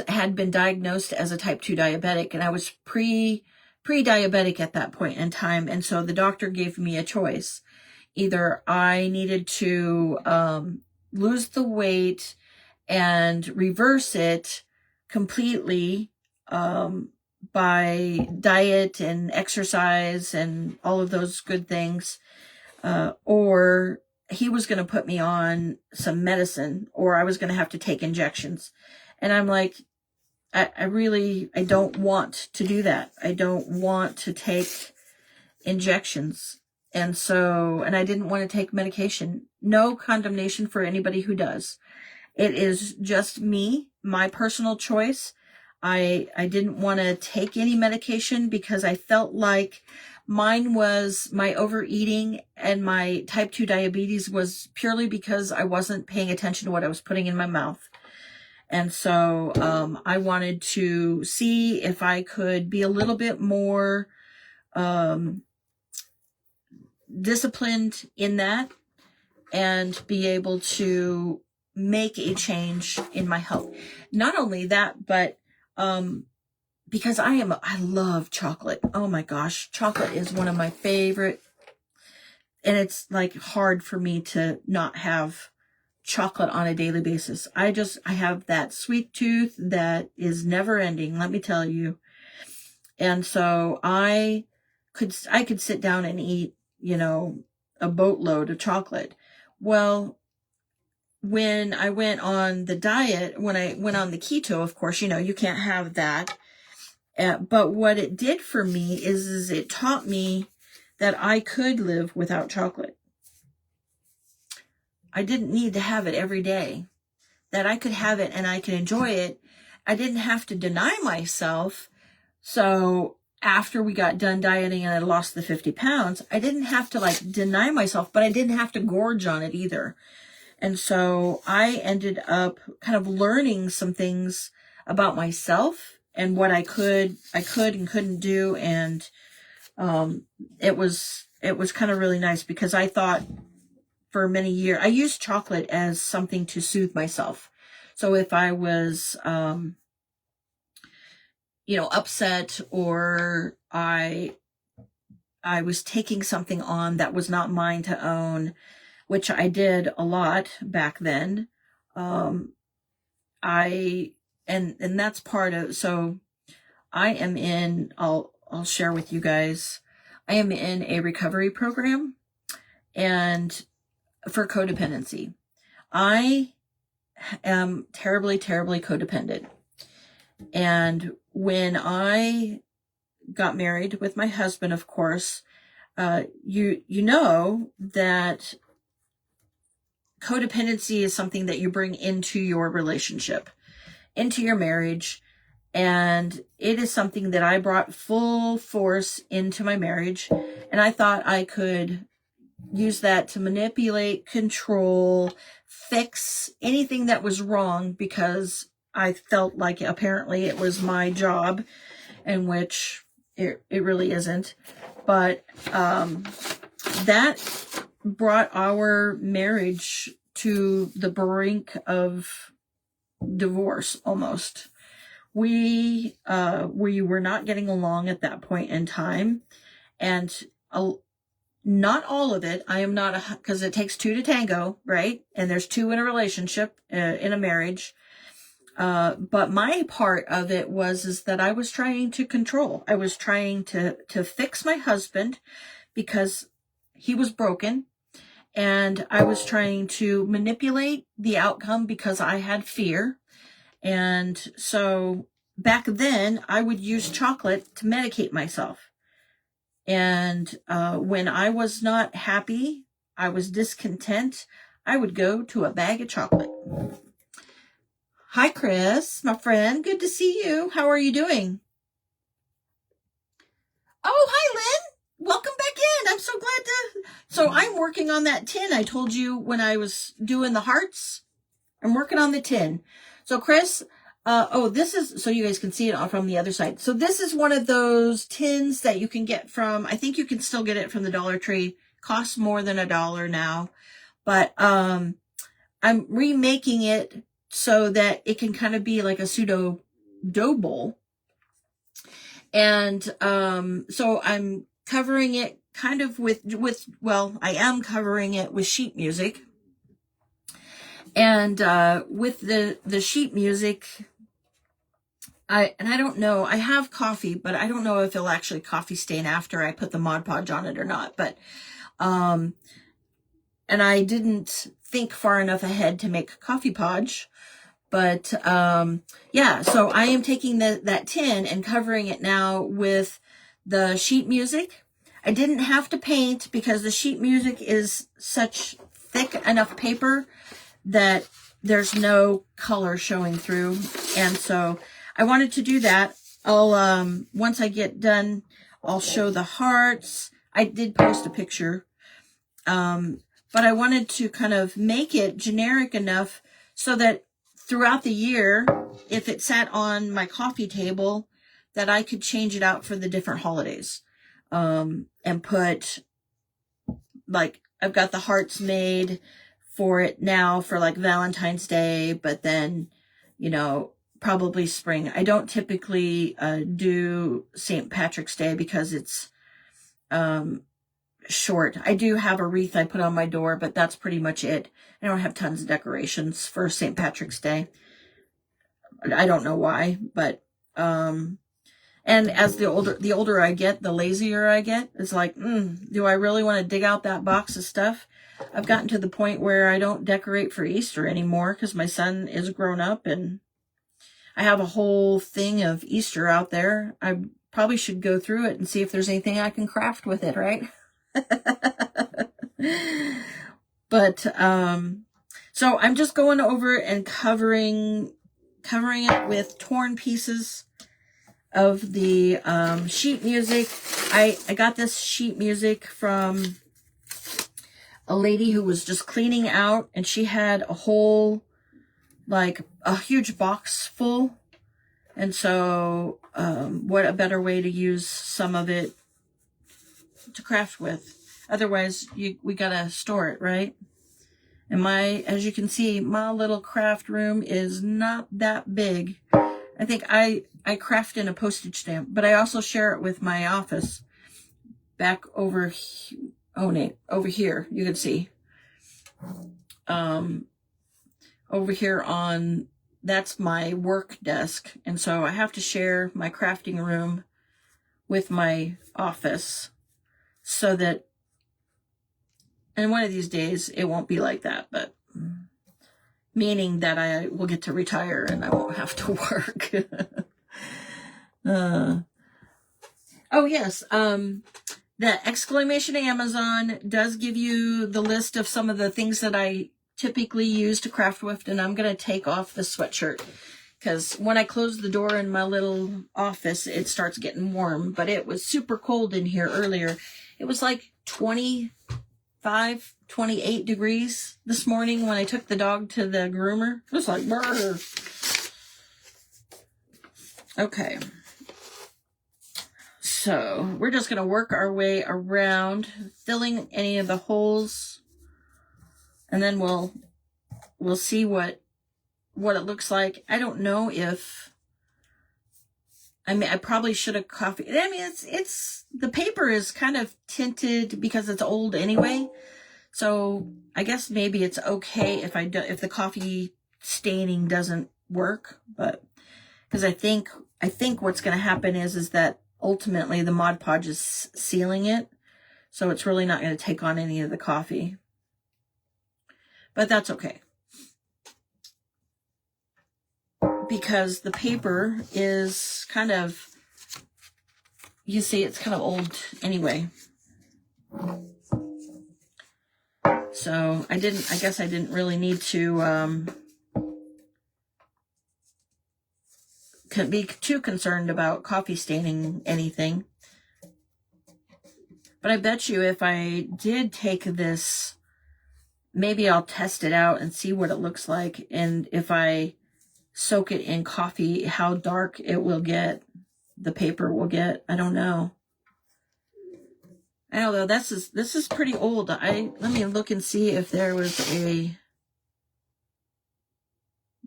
had been diagnosed as a type 2 diabetic, and I was pre-diabetic at that point in time. And so the doctor gave me a choice. Either I needed to, lose the weight and reverse it completely, by diet and exercise and all of those good things, or he was going to put me on some medicine, or I was going to have to take injections. And I'm like, I don't want to do that. I don't want to take injections. And I didn't want to take medication. No condemnation for anybody who does. It is just me, my personal choice. I didn't want to take any medication because I felt like mine was my overeating, and my type 2 diabetes was purely because I wasn't paying attention to what I was putting in my mouth. And so I wanted to see if I could be a little bit more disciplined in that and be able to make a change in my health. Not only that, but because I love chocolate. Oh my gosh, chocolate is one of my favorite, and it's like hard for me to not have chocolate on a daily basis. I have that sweet tooth that is never ending, let me tell you. And so I could sit down and eat, a boatload of chocolate. Well, when I went on the diet, when I went on the keto, of course, you can't have that. But what it did for me is it taught me that I could live without chocolate. I didn't need to have it every day, that I could have it and I could enjoy it. I didn't have to deny myself. So after we got done dieting and I lost the 50 pounds, I didn't have to deny myself, but I didn't have to gorge on it either. And so I ended up kind of learning some things about myself and what I could and couldn't do. And it was kind of really nice, because I thought, for many years, I used chocolate as something to soothe myself. So if I was, upset, or I was taking something on that was not mine to own, which I did a lot back then. And that's part of, so I'll share with you guys, I am in a recovery program, and for codependency. I am terribly, terribly codependent. And when I got married with my husband, of course, you know that codependency is something that you bring into your relationship, into your marriage. And it is something that I brought full force into my marriage. And I thought I could use that to manipulate, control, fix anything that was wrong, because I felt like apparently it was my job, in which it really isn't. But that brought our marriage to the brink of divorce almost. We were not getting along at that point in time, and not all of it. I am not, because it takes two to tango, right? And there's two in a relationship, in a marriage. But my part of it is that I was trying to control. I was trying to fix my husband because he was broken. And I was trying to manipulate the outcome because I had fear. And so back then I would use chocolate to medicate myself. And when I was not happy, I was discontent, I would go to a bag of chocolate. Hi, Chris, my friend. Good to see you. How are you doing? Oh, hi, Lynn. Welcome back in. I'm so glad to. So I'm working on that tin I told you when I was doing the hearts. I'm working on the tin. So Chris, this is, so you guys can see it from the other side. So this is one of those tins that you can get from, I think you can still get it from the Dollar Tree. Costs more than $1 now. But I'm remaking it so that it can kind of be like a pseudo dough bowl. And so I'm covering it kind of I am covering it with sheet music. And with the sheet music, I don't know, I have coffee, but I don't know if it'll actually coffee stain after I put the Mod Podge on it or not. But and I didn't think far enough ahead to make coffee podge. But yeah, so I am taking that tin and covering it now with the sheet music. I didn't have to paint because the sheet music is such thick enough paper that there's no color showing through. And so I wanted to do that. I'll once I get done, I'll show the hearts. I did post a picture. But I wanted to kind of make it generic enough so that throughout the year, if it sat on my coffee table, that I could change it out for the different holidays. And put, like, I've got the hearts made for it now for like Valentine's Day, but then, probably spring. I don't typically do St. Patrick's Day because it's short. I do have a wreath I put on my door, but that's pretty much it. I don't have tons of decorations for St. Patrick's Day. I don't know why, but and as the older I get, the lazier I get. It's like, do I really want to dig out that box of stuff? I've gotten to the point where I don't decorate for Easter anymore because my son is grown up and I have a whole thing of Easter out there. I probably should go through it and see if there's anything I can craft with it, right? But so I'm just going over and covering it with torn pieces of the sheet music. I got this sheet music from a lady who was just cleaning out, and she had a whole, like, a huge box full. And so what a better way to use some of it to craft with. Otherwise, we gotta store it, right? And as you can see, my little craft room is not that big. I think I craft in a postage stamp, but I also share it with my office back over. Over here, you can see. Over here that's my work desk. And so I have to share my crafting room with my office so that, and one of these days it won't be like that, but meaning that I will get to retire and I won't have to work. Oh yes, the exclamation Amazon does give you the list of some of the things that I typically use to craft with, and I'm going to take off the sweatshirt because when I close the door in my little office, it starts getting warm, but it was super cold in here earlier. It was like 25, 28 degrees this morning when I took the dog to the groomer. It was like, brr. Okay. So we're just going to work our way around filling any of the holes, and then we'll see what it looks like. I don't know if, I probably should have coffee. I mean, it's the paper is kind of tinted because it's old anyway. So I guess maybe it's okay if if the coffee staining doesn't work, but because I think what's going to happen is that ultimately the Mod Podge is sealing it, so it's really not going to take on any of the coffee. But that's okay, because the paper is kind of, you see, it's kind of old anyway. So I guess I didn't really need to be too concerned about coffee staining anything. But I bet you if I did take this, maybe I'll test it out and see what it looks like. And if I soak it in coffee, how dark it will get, the paper will get. I don't know. I don't know, this is pretty old. Let me look and see if there was a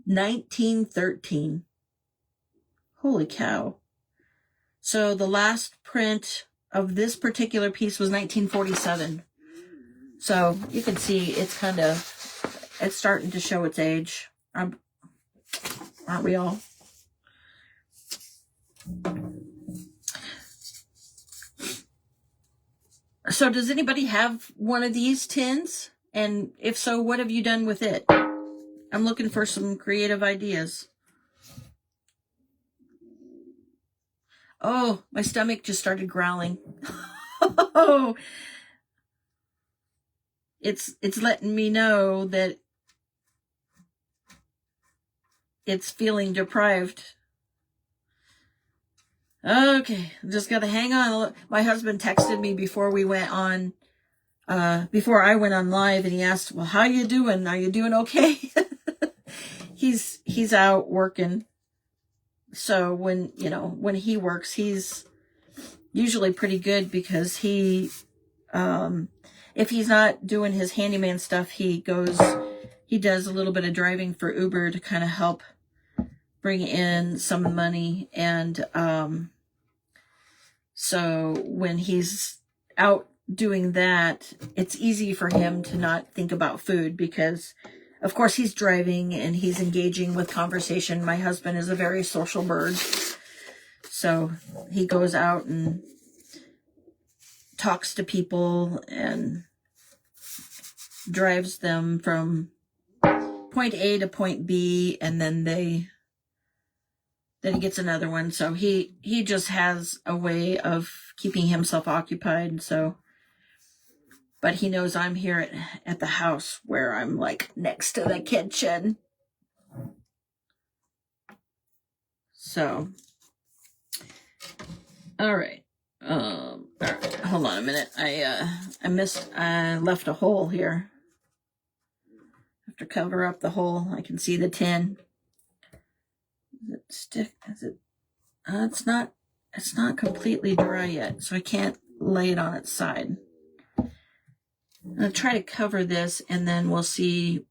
1913. Holy cow. So the last print of this particular piece was 1947. So you can see it's starting to show its age. Aren't we all? So does anybody have one of these tins? And if so, what have you done with it? I'm looking for some creative ideas. Oh, my stomach just started growling. Oh, it's letting me know that it's feeling deprived. Okay, just gotta hang on. My husband texted me before we went on, before I went on live, and he asked, well, how you doing? Are you doing okay? He's out working. So when he works, he's usually pretty good because if he's not doing his handyman stuff, he does a little bit of driving for Uber to kind of help bring in some money. And so when he's out doing that, it's easy for him to not think about food because, of course, he's driving and he's engaging with conversation. My husband is a very social bird. So he goes out and talks to people and drives them from point A to point B, and then he gets another one. So he just has a way of keeping himself occupied. So, but he knows I'm here at the house where I'm like next to the kitchen. So, all right. All right. Hold on a minute. I left a hole here. I have to cover up the hole. I can see the tin. Is it stick? Is it? It's not completely dry yet, so I can't lay it on its side. I'm going to try to cover this, and then we'll see.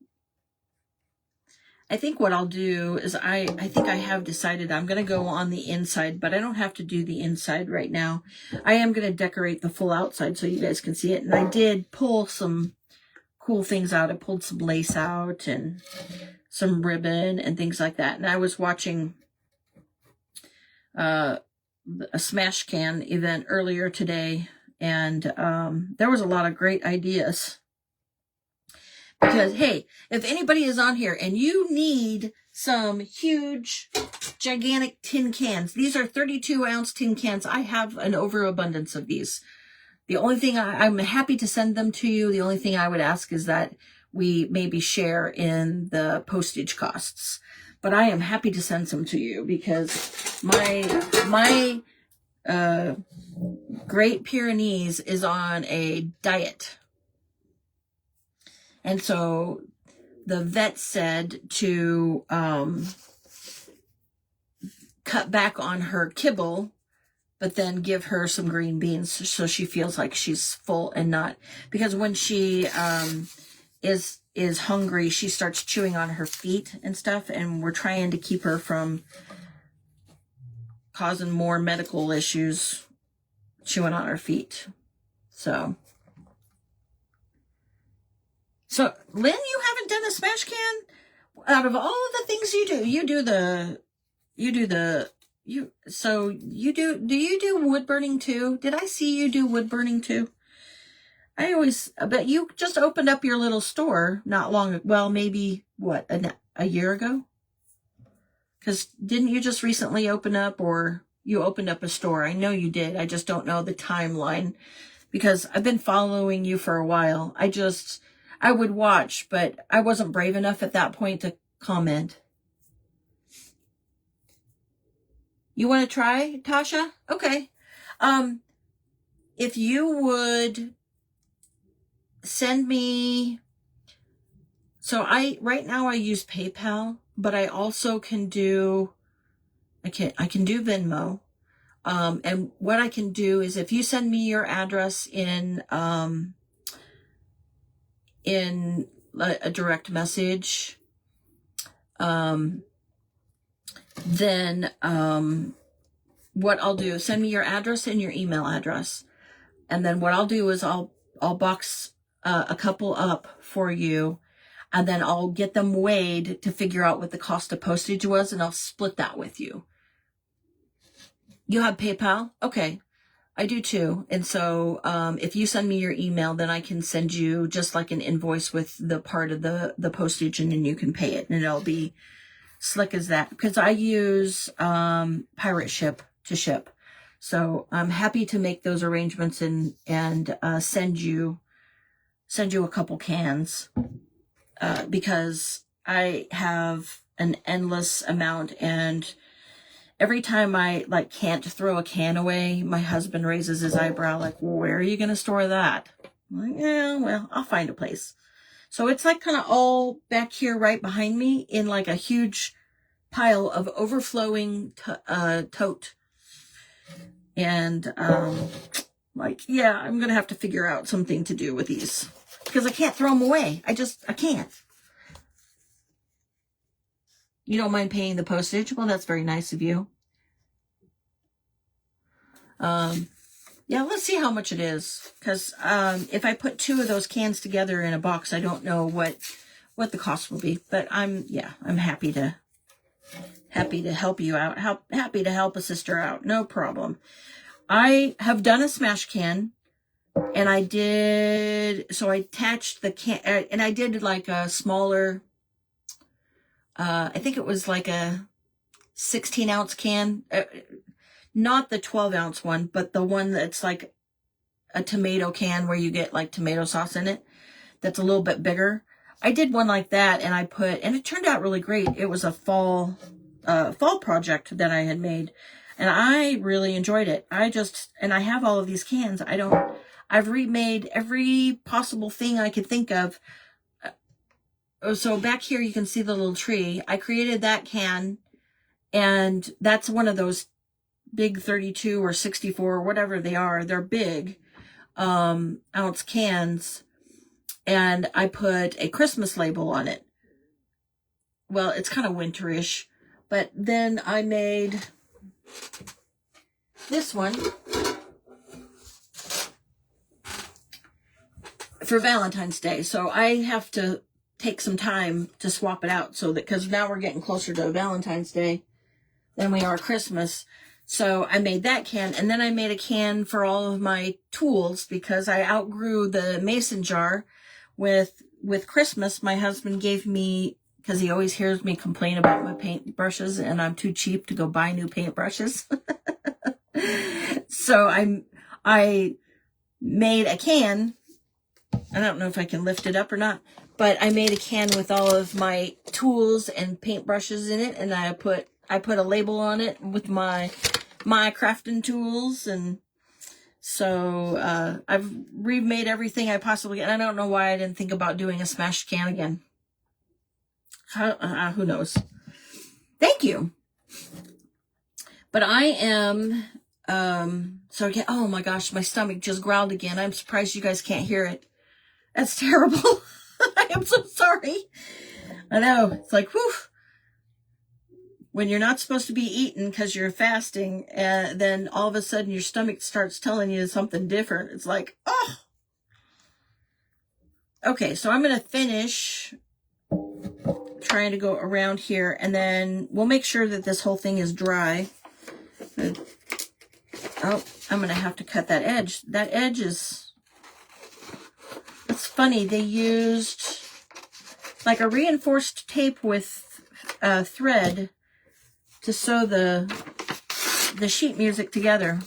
I think what I'll do is I think I have decided I'm going to go on the inside, but I don't have to do the inside right now. I am going to decorate the full outside so you guys can see it. And I did pull some cool things out. I pulled some lace out and some ribbon and things like that. And I was watching a Smash Can event earlier today, and there was a lot of great ideas. Because, hey, if anybody is on here and you need some huge, gigantic tin cans, these are 32-ounce tin cans. I have an overabundance of these. The only thing I'm happy to send them to you. The only thing I would ask is that we maybe share in the postage costs. But I am happy to send some to you because my Great Pyrenees is on a diet. And so the vet said to cut back on her kibble, but then give her some green beans so she feels like she's full and not, because when she is hungry, she starts chewing on her feet and stuff, and we're trying to keep her from causing more medical issues chewing on her feet. So Lynn, you haven't done a Smash Can? Out of all of the things you do you do wood burning too? Did I see you do wood burning too? But you just opened up your little store not long, well, maybe what, a year ago? Because didn't you just recently open up, or you opened up a store? I know you did. I just don't know the timeline because I've been following you for a while. I would watch, but I wasn't brave enough at that point to comment. You want to try, Tasha? Okay. If you would send me, right now I use PayPal, but I also can do, I can do Venmo. And what I can do is if you send me your address in a direct message, then what I'll do is send me your address and your email address, and then what I'll do is I'll box a couple up for you, and then I'll get them weighed to figure out what the cost of postage was, and I'll split that with you. You have PayPal? Okay. I do too. And so if you send me your email, then I can send you just like an invoice with the part of the postage, and then you can pay it, and it'll be slick as that. Because I use Pirate Ship to ship. So I'm happy to make those arrangements and send you a couple cans because I have an endless amount, and every time I can't throw a can away, my husband raises his eyebrow like, well, where are you going to store that? I'm like, yeah, well, I'll find a place. So it's like kind of all back here right behind me in like a huge pile of overflowing tote. And yeah, I'm going to have to figure out something to do with these because I can't throw them away. I can't. You don't mind paying the postage? Well, that's very nice of you. Yeah, let's see how much it is. Because if I put 2 of those cans together in a box, I don't know what the cost will be. But I'm happy to help you out. Happy to help a sister out. No problem. I have done a Smash Can, and I attached the can, and I did like a smaller, I think it was like a 16-ounce can, not the 12-ounce one, but the one that's like a tomato can where you get like tomato sauce in it. That's a little bit bigger. I did one like that, and and it turned out really great. It was a fall project that I had made, and I really enjoyed it. And I have all of these cans. I've remade every possible thing I could think of. So back here, you can see the little tree. I created that can, and that's one of those big 32 or 64 or whatever they are. They're big, ounce cans. and I put a Christmas label on it. Well, it's kind of winterish, but then I made this one for Valentine's Day. So I have to take some time to swap it out, so that, because now we're getting closer to Valentine's Day than we are Christmas. So I made that can, and then I made a can for all of my tools because I outgrew the mason jar. With Christmas, my husband gave me, because he always hears me complain about my paintbrushes and I'm too cheap to go buy new paintbrushes. So I made a can. I don't know if I can lift it up or not, but I made a can with all of my tools and paintbrushes in it, and I put a label on it with my crafting tools. And so I've remade everything I possibly can. I don't know why I didn't think about doing a smashed can again. Who knows? Thank you. But I am so again, oh my gosh, my stomach just growled again. I'm surprised you guys can't hear it. That's terrible. I am so sorry. I know. It's like, whew. When you're not supposed to be eating because you're fasting, and then all of a sudden your stomach starts telling you something different. It's like, oh. Okay, so I'm going to finish trying to go around here, and then we'll make sure that this whole thing is dry. Oh, I'm going to have to cut that edge. That edge is... It's funny, they used like a reinforced tape with thread to sew the sheet music together.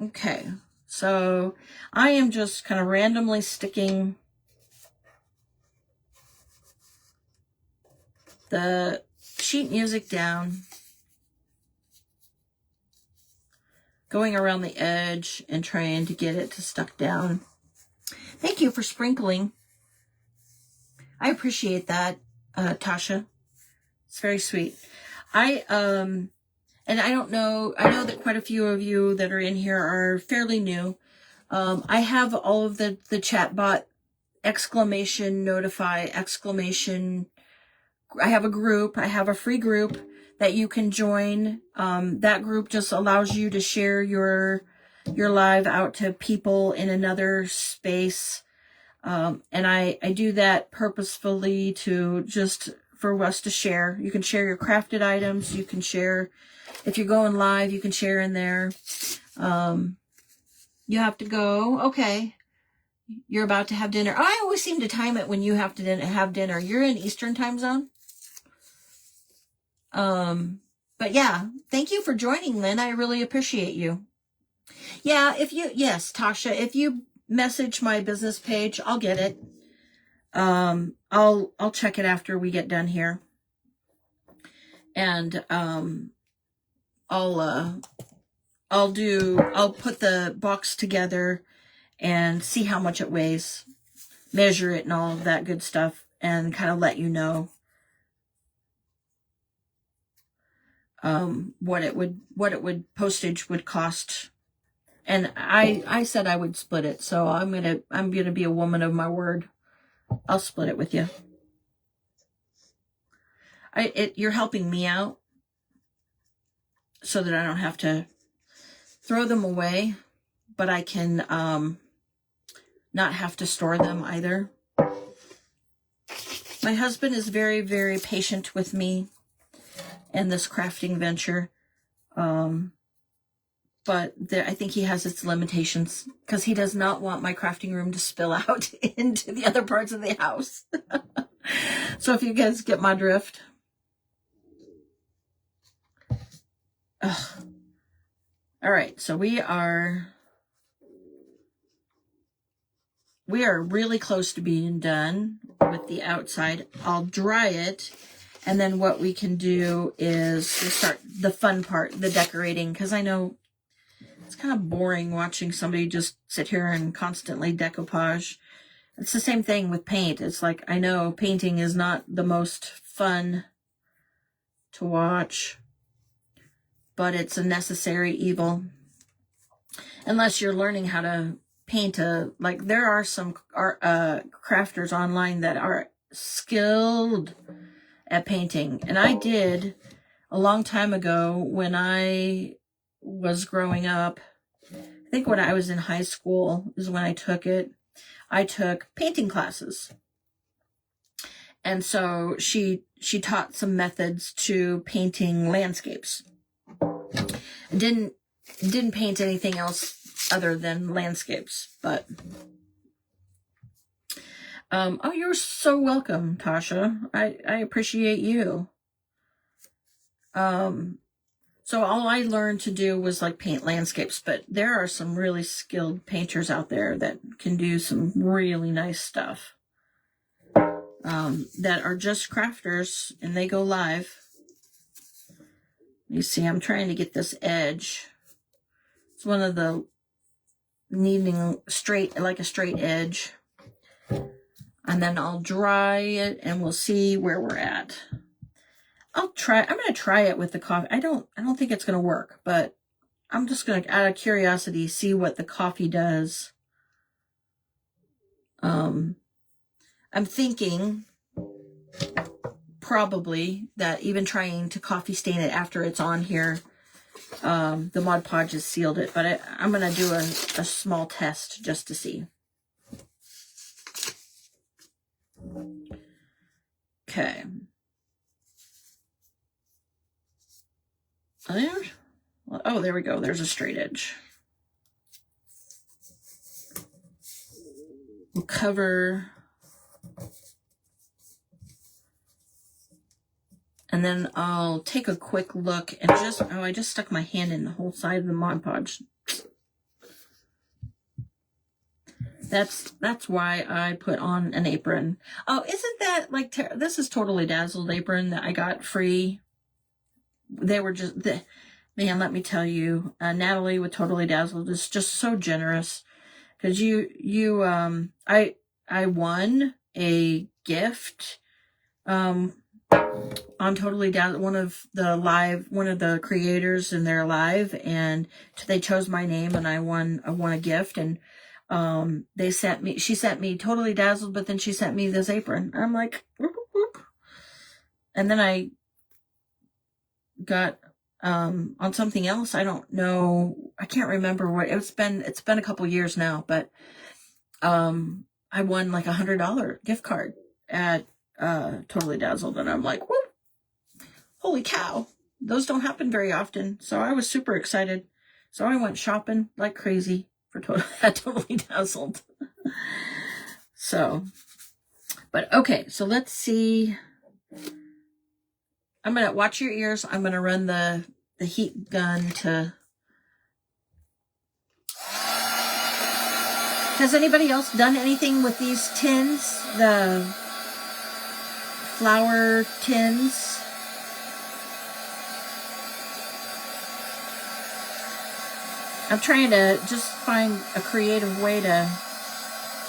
Okay, so I am just kind of randomly sticking the sheet music down, going around the edge and trying to get it to stuck down. Thank you for sprinkling. I appreciate that, Tasha. It's very sweet. And I don't know, I know that quite a few of you that are in here are fairly new. I have all of the chatbot exclamation, notify, exclamation. I have a group, I have a free group that you can join. That group just allows you to share your live out to people in another space. And I do that purposefully to just for us to share. You can share your crafted items. You can share, if you're going live, you can share in there. You have to go, okay, you're about to have dinner. I always seem to time it when you have to have dinner. You're in Eastern time zone. But yeah, thank you for joining, Lynn. I really appreciate you. Yeah, yes, Tasha, if you message my business page, I'll get it. I'll check it after we get done here. And, I'll put the box together and see how much it weighs, measure it and all of that good stuff, and kind of let you know what it would postage would cost. And I said I would split it, so I'm gonna be a woman of my word. I'll split it with you. You're helping me out so that I don't have to throw them away, but I can not have to store them either. My husband is very, very patient with me in this crafting venture. But I think he has its limitations because he does not want my crafting room to spill out into the other parts of the house. So if you guys get my drift. Ugh. All right, so we are really close to being done with the outside. I'll dry it, and then what we can do is start the fun part, the decorating, because I know it's kind of boring watching somebody just sit here and constantly decoupage. It's the same thing with paint. It's like, I know painting is not the most fun to watch, but it's a necessary evil. Unless you're learning how to paint like there are some crafters online that are skilled at painting. And I did a long time ago when I was growing up. I think when I was in high school is when I took it. I took painting classes. And so she taught some methods to painting landscapes. Didn't paint anything else other than landscapes, but oh, you're so welcome, Tasha. I appreciate you. So all I learned to do was like paint landscapes, but there are some really skilled painters out there that can do some really nice stuff. That are just crafters, and they go live. You see, I'm trying to get this edge. It's one of the needing straight, like a straight edge. And then I'll dry it and we'll see where we're at. I'm going to try it with the coffee. I don't think it's going to work, but I'm just going to, out of curiosity, see what the coffee does. I'm thinking probably that even trying to coffee stain it after it's on here, the Mod Podge has sealed it, but I'm going to do a small test just to see. Okay. Oh, there we go. There's a straight edge. We'll cover. And then I'll take a quick look and I just stuck my hand in the whole side of the Mod Podge. That's why I put on an apron. Oh, isn't that like, this is Totally Dazzled apron that I got free. They were just, man, let me tell you, Natalie with Totally Dazzled is just so generous. Cause I won a gift, on Totally Dazzled, one of the creators in their live, and they chose my name and I won a gift, and she sent me Totally Dazzled, but then she sent me this apron. I'm like, whoop, whoop. And then I got, on something else. I don't know. I can't remember what it's been a couple years now, but, I won like $100 gift card at, Totally Dazzled. And I'm like, whoop, holy cow. Those don't happen very often. So I was super excited. So I went shopping like crazy for Totally Dazzled. So, but okay, so let's see. I'm going to watch your ears. I'm going to run the heat gun to. Has anybody else done anything with these tins? The flower tins? I'm trying to just find a creative way to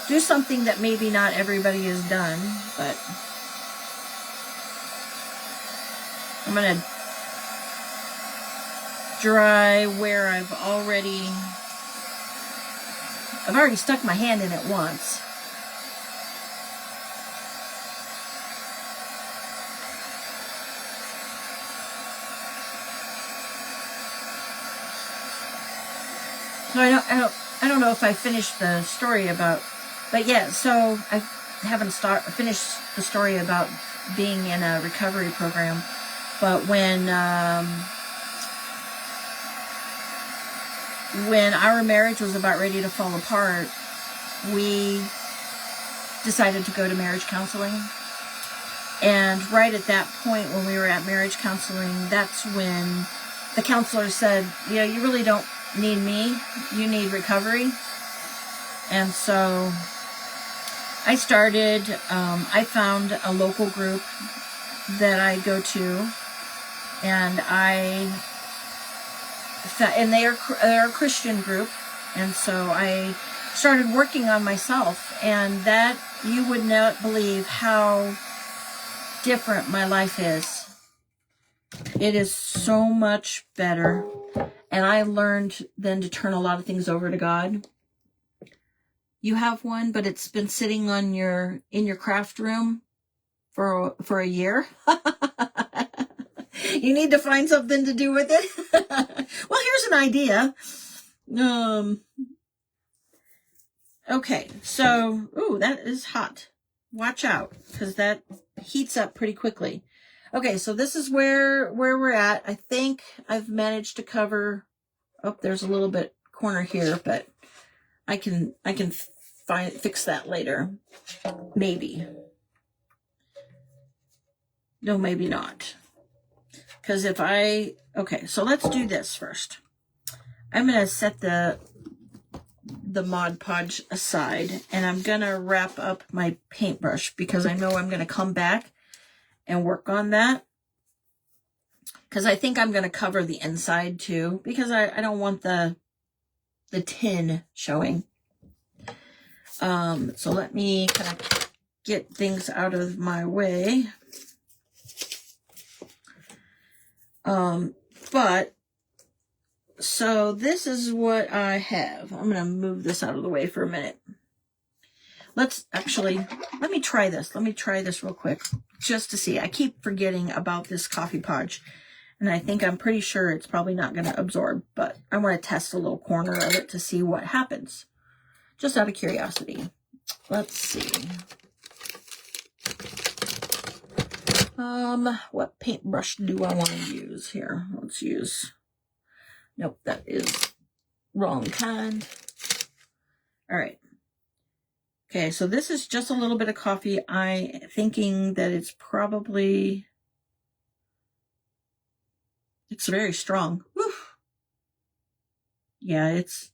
do something that maybe not everybody has done, but I'm going to dry where I've already stuck my hand in it once. So I don't know if I finished the story about, but yeah, so I haven't finished the story about being in a recovery program, but when our marriage was about ready to fall apart, we decided to go to marriage counseling. And right at that point, when we were at marriage counseling, that's when the counselor said, you really don't need me, you need recovery. And so I started, I found a local group that I go to, and they're a Christian group, and so I started working on myself, and that you would not believe how different my life is. It is so much better, and I learned then to turn a lot of things over to God. you have one, but it's been sitting on in your craft room for a year. You need to find something to do with it. Well, here's an idea. Okay, so, ooh, that is hot. Watch out, because that heats up pretty quickly. Okay, so this is where we're at. I think I've managed to cover, oh, there's a little bit corner here, but I can fix that later. Maybe. No, maybe not. Because if okay, so let's do this first. I'm going to set the Mod Podge aside, and I'm going to wrap up my paintbrush because I know I'm going to come back and work on that. Because I think I'm going to cover the inside too, because I don't want the tin showing. So let me kind of get things out of my way. So this is what I have. I'm going to move this out of the way for a minute. Let me try this. Let me try this real quick just to see. I keep forgetting about this Coffee Podge, and I'm pretty sure it's probably not going to absorb, but I want to test a little corner of it to see what happens. Just out of curiosity. Let's see. What paintbrush do I want to use here? Let's use, nope, that is wrong kind. All right. Okay, so this is just a little bit of coffee. I'm thinking that it's very strong. Woo. Yeah, it's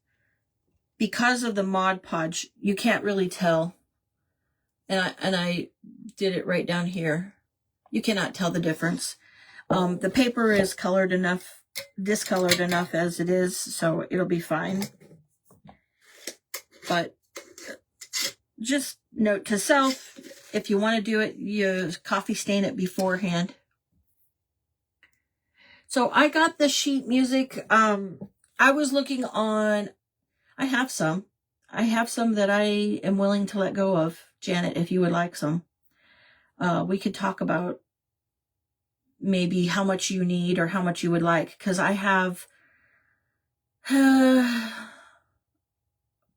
because of the Mod Podge, you can't really tell. And I did it right down here. You cannot tell the difference. The paper is discolored enough as it is, so it'll be fine. But just note to self, if you want to do it, you coffee stain it beforehand. So I got the sheet music. I was looking on, I have some that I am willing to let go of. Janet, if you would like some. We could talk about maybe how much you need or how much you would like, because I have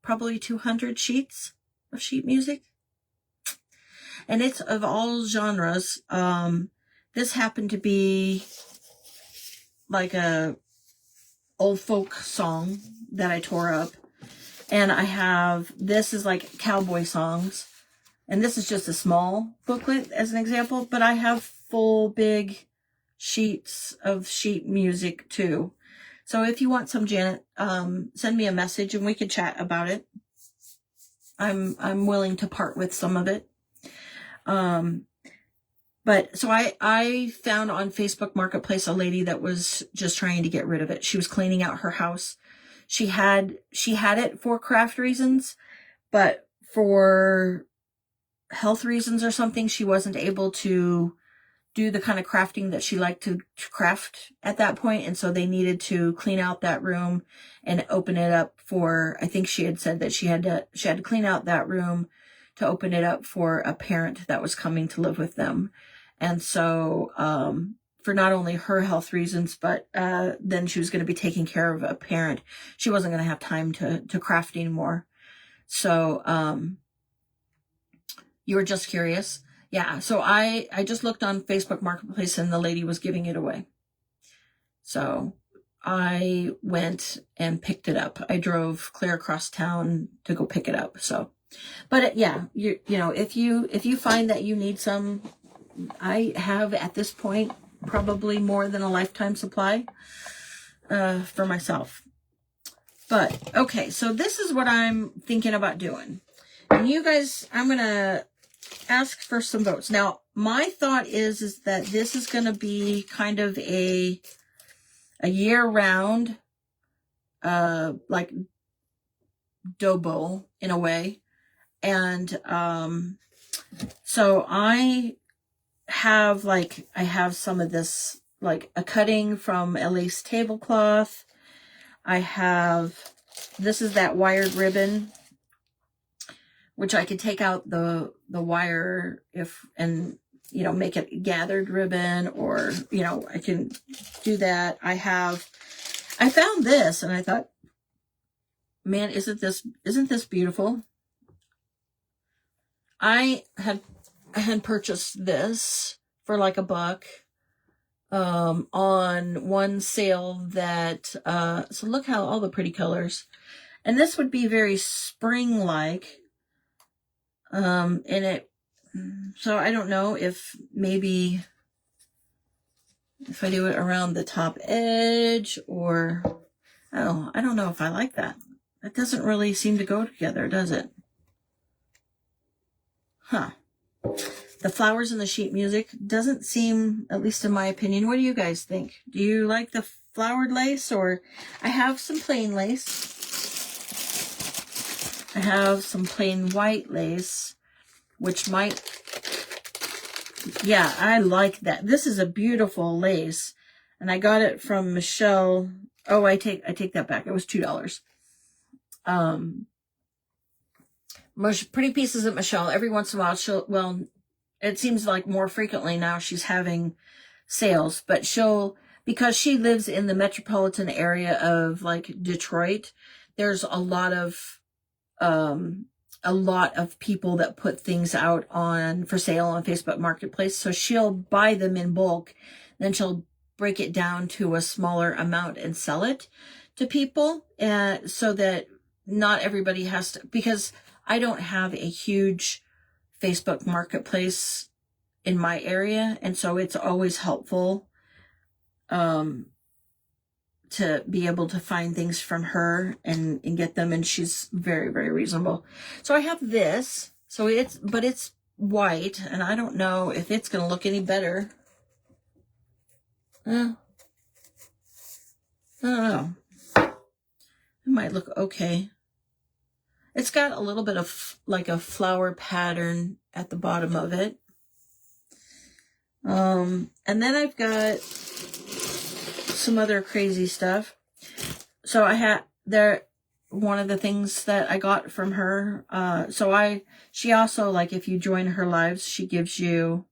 probably 200 sheets of sheet music, and it's of all genres. This happened to be like a old folk song that I tore up, and this is like cowboy songs. And this is just a small booklet as an example, but I have full big sheets of sheet music too. So if you want some, Janet, send me a message and we can chat about it. I'm willing to part with some of it. But so I found on Facebook Marketplace a lady that was just trying to get rid of it. She was cleaning out her house. She had it for craft reasons, but for health reasons or something, she wasn't able to do the kind of crafting that she liked to craft at that point, and so they needed to clean out that room and open it up for, I think she had said that she had to clean out that room to open it up for a parent that was coming to live with them. And so for not only her health reasons, but then she was going to be taking care of a parent. She wasn't going to have time to craft anymore. So you were just curious? Yeah, so I just looked on Facebook Marketplace and the lady was giving it away. So I went and picked it up. I drove clear across town to go pick it up. So, but yeah, you know, if you find that you need some, I have at this point probably more than a lifetime supply for myself. But okay, so this is what I'm thinking about doing. And you guys, I'm going to ask for some votes. Now, my thought is that this is going to be kind of a year-round, like dough bowl in a way. And so I have some of this, like a cutting from a lace tablecloth. This is that wired ribbon. which I could take out the wire and make it gathered ribbon, or, I can do that. I found this and I thought, man, isn't this beautiful? I had purchased this for like $1 on one sale that, so look how all the pretty colors, and this would be very spring-like, so I don't know if maybe if I do it around the top edge, or, oh, I don't know if I like that. That doesn't really seem to go together, does it? Huh. The flowers and the sheet music doesn't seem, at least in my opinion. What do you guys think? Do you like the flowered lace, or I have some plain lace. I have some plain white lace, which might, yeah, I like that. This is a beautiful lace, and I got it from Michelle. Oh, I take that back. It was $2. Pretty Pieces at Michelle. Every once in a while, it seems like more frequently now she's having sales, but because she lives in the metropolitan area of like Detroit, there's a lot of people that put things out for sale on Facebook Marketplace. So she'll buy them in bulk, then she'll break it down to a smaller amount and sell it to people, so that not everybody has to, because I don't have a huge Facebook Marketplace in my area, and so it's always helpful to be able to find things from her and get them, and she's very, very reasonable. So I have this, but it's white, and I don't know if it's going to look any better. I don't know. It might look okay. It's got a little bit of like a flower pattern at the bottom of it. And then I've got some other crazy stuff. So one of the things that I got from her, she also, like, if you join her lives, she gives you,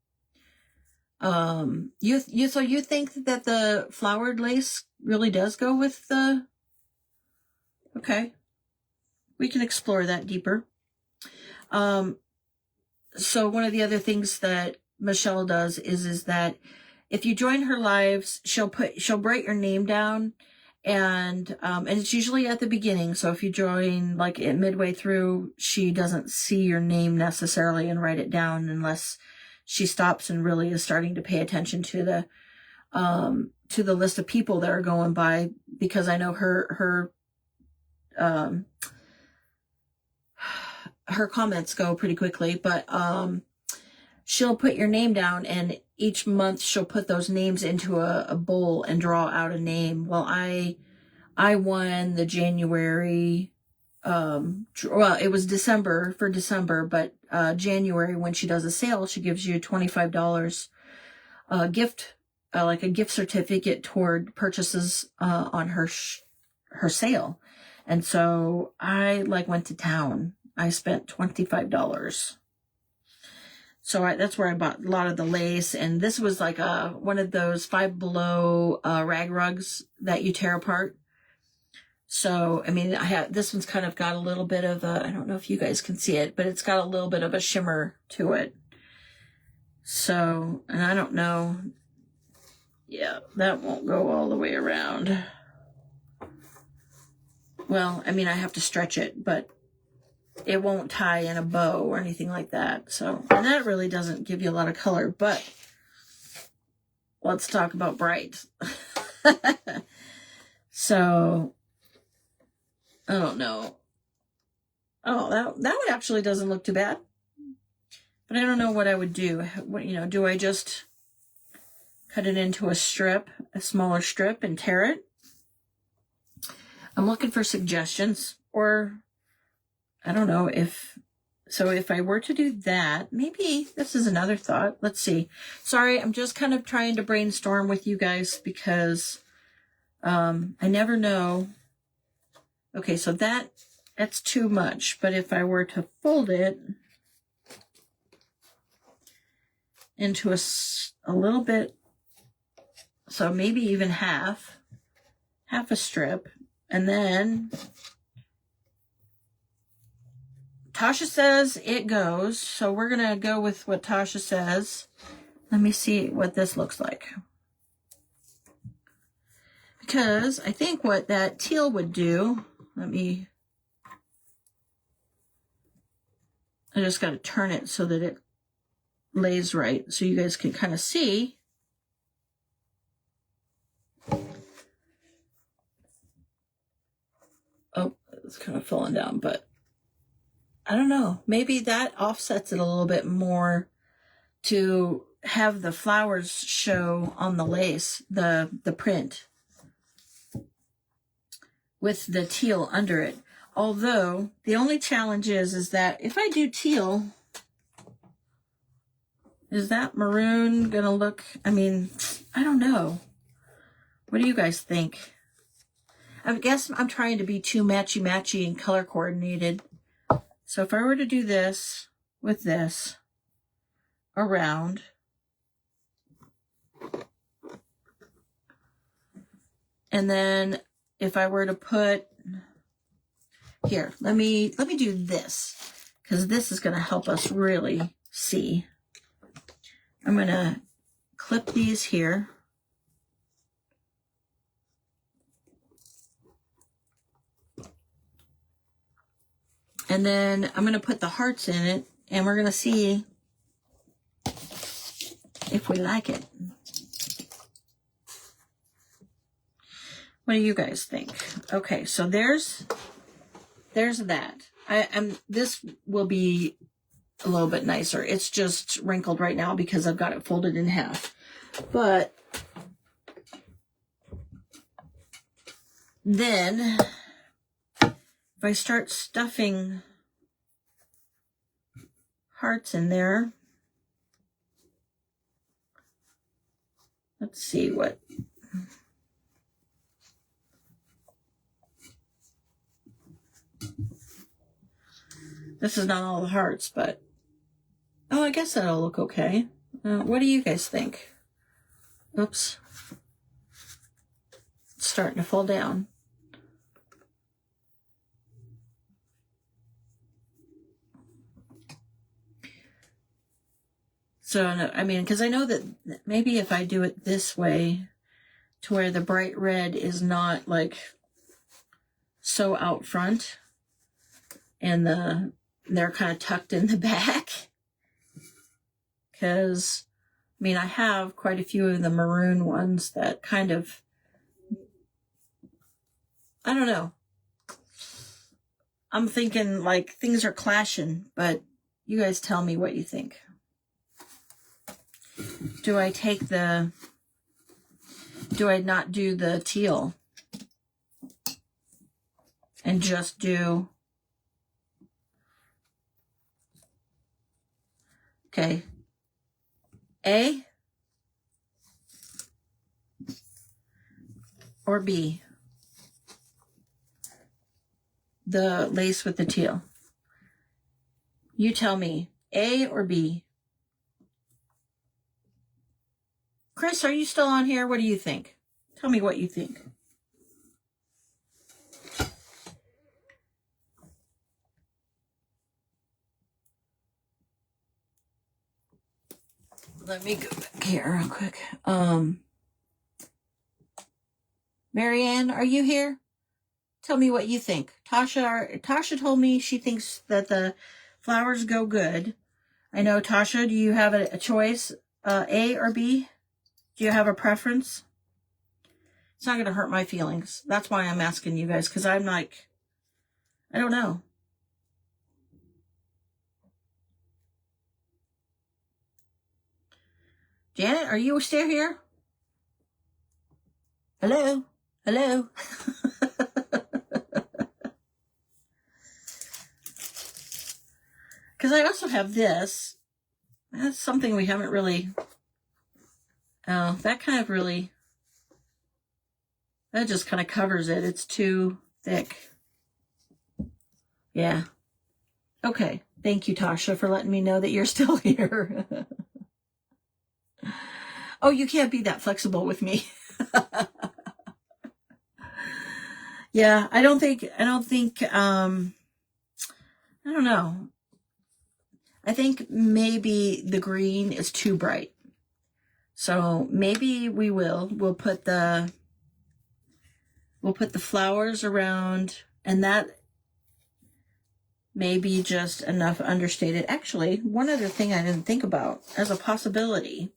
so you think that the flowered lace really does go with okay. We can explore that deeper. So one of the other things that Michelle does is that if you join her lives, she'll write your name down, and it's usually at the beginning. So if you join like midway through, she doesn't see your name necessarily and write it down unless she stops and really is starting to pay attention to the list of people that are going by, because I know her comments go pretty quickly, but she'll put your name down, and each month she'll put those names into a bowl and draw out a name. Well, I won the January, it was December, but January, when she does a sale, she gives you $25 gift, like a gift certificate toward purchases on her sale. And so I went to town. I spent $25. So that's where I bought a lot of the lace. And this was like one of those Five Below rag rugs that you tear apart. So, I mean, this one's kind of got a little bit of I don't know if you guys can see it, but it's got a little bit of a shimmer to it. So, and I don't know. Yeah, that won't go all the way around. Well, I mean, I have to stretch it, but it won't tie in a bow or anything like that. So, and that really doesn't give you a lot of color, but let's talk about bright. So, I don't know. Oh, that one actually doesn't look too bad. But I don't know what I would do. Do I just cut it into a smaller strip, and tear it? I'm looking for suggestions, or I don't know if I were to do that, maybe this is another thought. Let's see. Sorry, I'm just kind of trying to brainstorm with you guys, because I never know. Okay, so that that's too much. But if I were to fold it into a little bit, so maybe even half a strip, and then Tasha says it goes, so we're gonna go with what Tasha says. Let me see what this looks like, because I think what that teal would do, I just got to turn it so that it lays right, so you guys can kind of see. Oh, it's kind of falling down, but I don't know. Maybe that offsets it a little bit more to have the flowers show on the lace, the print, with the teal under it. Although, the only challenge is that if I do teal, is that maroon going to look, I mean, I don't know. What do you guys think? I guess I'm trying to be too matchy-matchy and color coordinated. So if I were to do this with this around, and then if I were to put here, let me do this, because this is going to help us really see. I'm going to clip these here. And then I'm going to put the hearts in it, and we're going to see if we like it. What do you guys think? Okay, so there's that. This will be a little bit nicer. It's just wrinkled right now because I've got it folded in half. But then if I start stuffing hearts in there, let's see what. This is not all the hearts, but oh, I guess that'll look okay. What do you guys think? Oops. It's starting to fall down. So, I mean, because I know that maybe if I do it this way, to where the bright red is not like so out front, and they're kind of tucked in the back. Because, I mean, I have quite a few of the maroon ones that kind of, I don't know. I'm thinking like things are clashing, but you guys tell me what you think. Do I not do the teal and just do, okay, A or B? The lace with the teal. You tell me, A or B? Chris, are you still on here? What do you think? Tell me what you think. Let me go back here real quick. Marianne, are you here? Tell me what you think. Tasha told me she thinks that the flowers go good. I know, Tasha, do you have a choice? A or B? Do you have a preference? It's not going to hurt my feelings. That's why I'm asking you guys, because I'm like, I don't know. Janet, are you still here? Hello? Hello? Because I also have this. That's something we haven't really... Oh, that kind of really... That just kind of covers it. It's too thick. Yeah. Okay. Thank you, Tasha, for letting me know that you're still here. Oh, you can't be that flexible with me. Yeah, I don't think, I don't know. I think maybe the green is too bright. So maybe we'll put the flowers around, and that may be just enough understated. Actually, one other thing I didn't think about as a possibility,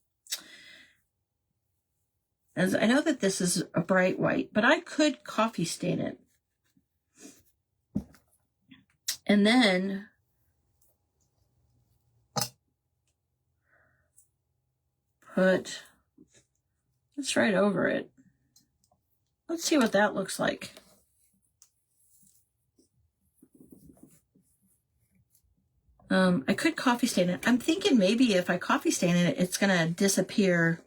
as I know that this is a bright white, but I could coffee stain it. And then put this right over it. Let's see what that looks like. I could coffee stain it. I'm thinking maybe if I coffee stain it, it's going to disappear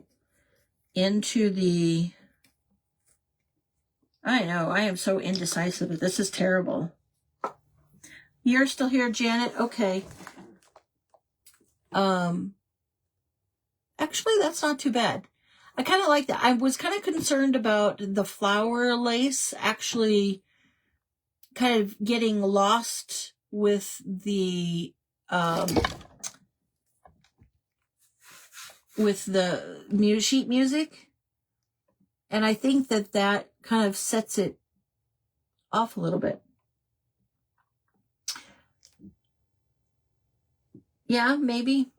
into the... I know, I am so indecisive, but this is terrible. You're still here, Janet? Okay. Actually, that's not too bad. I kind of like that. I was kind of concerned about the flower lace actually kind of getting lost with the sheet music. And I think that kind of sets it off a little bit. Yeah, maybe.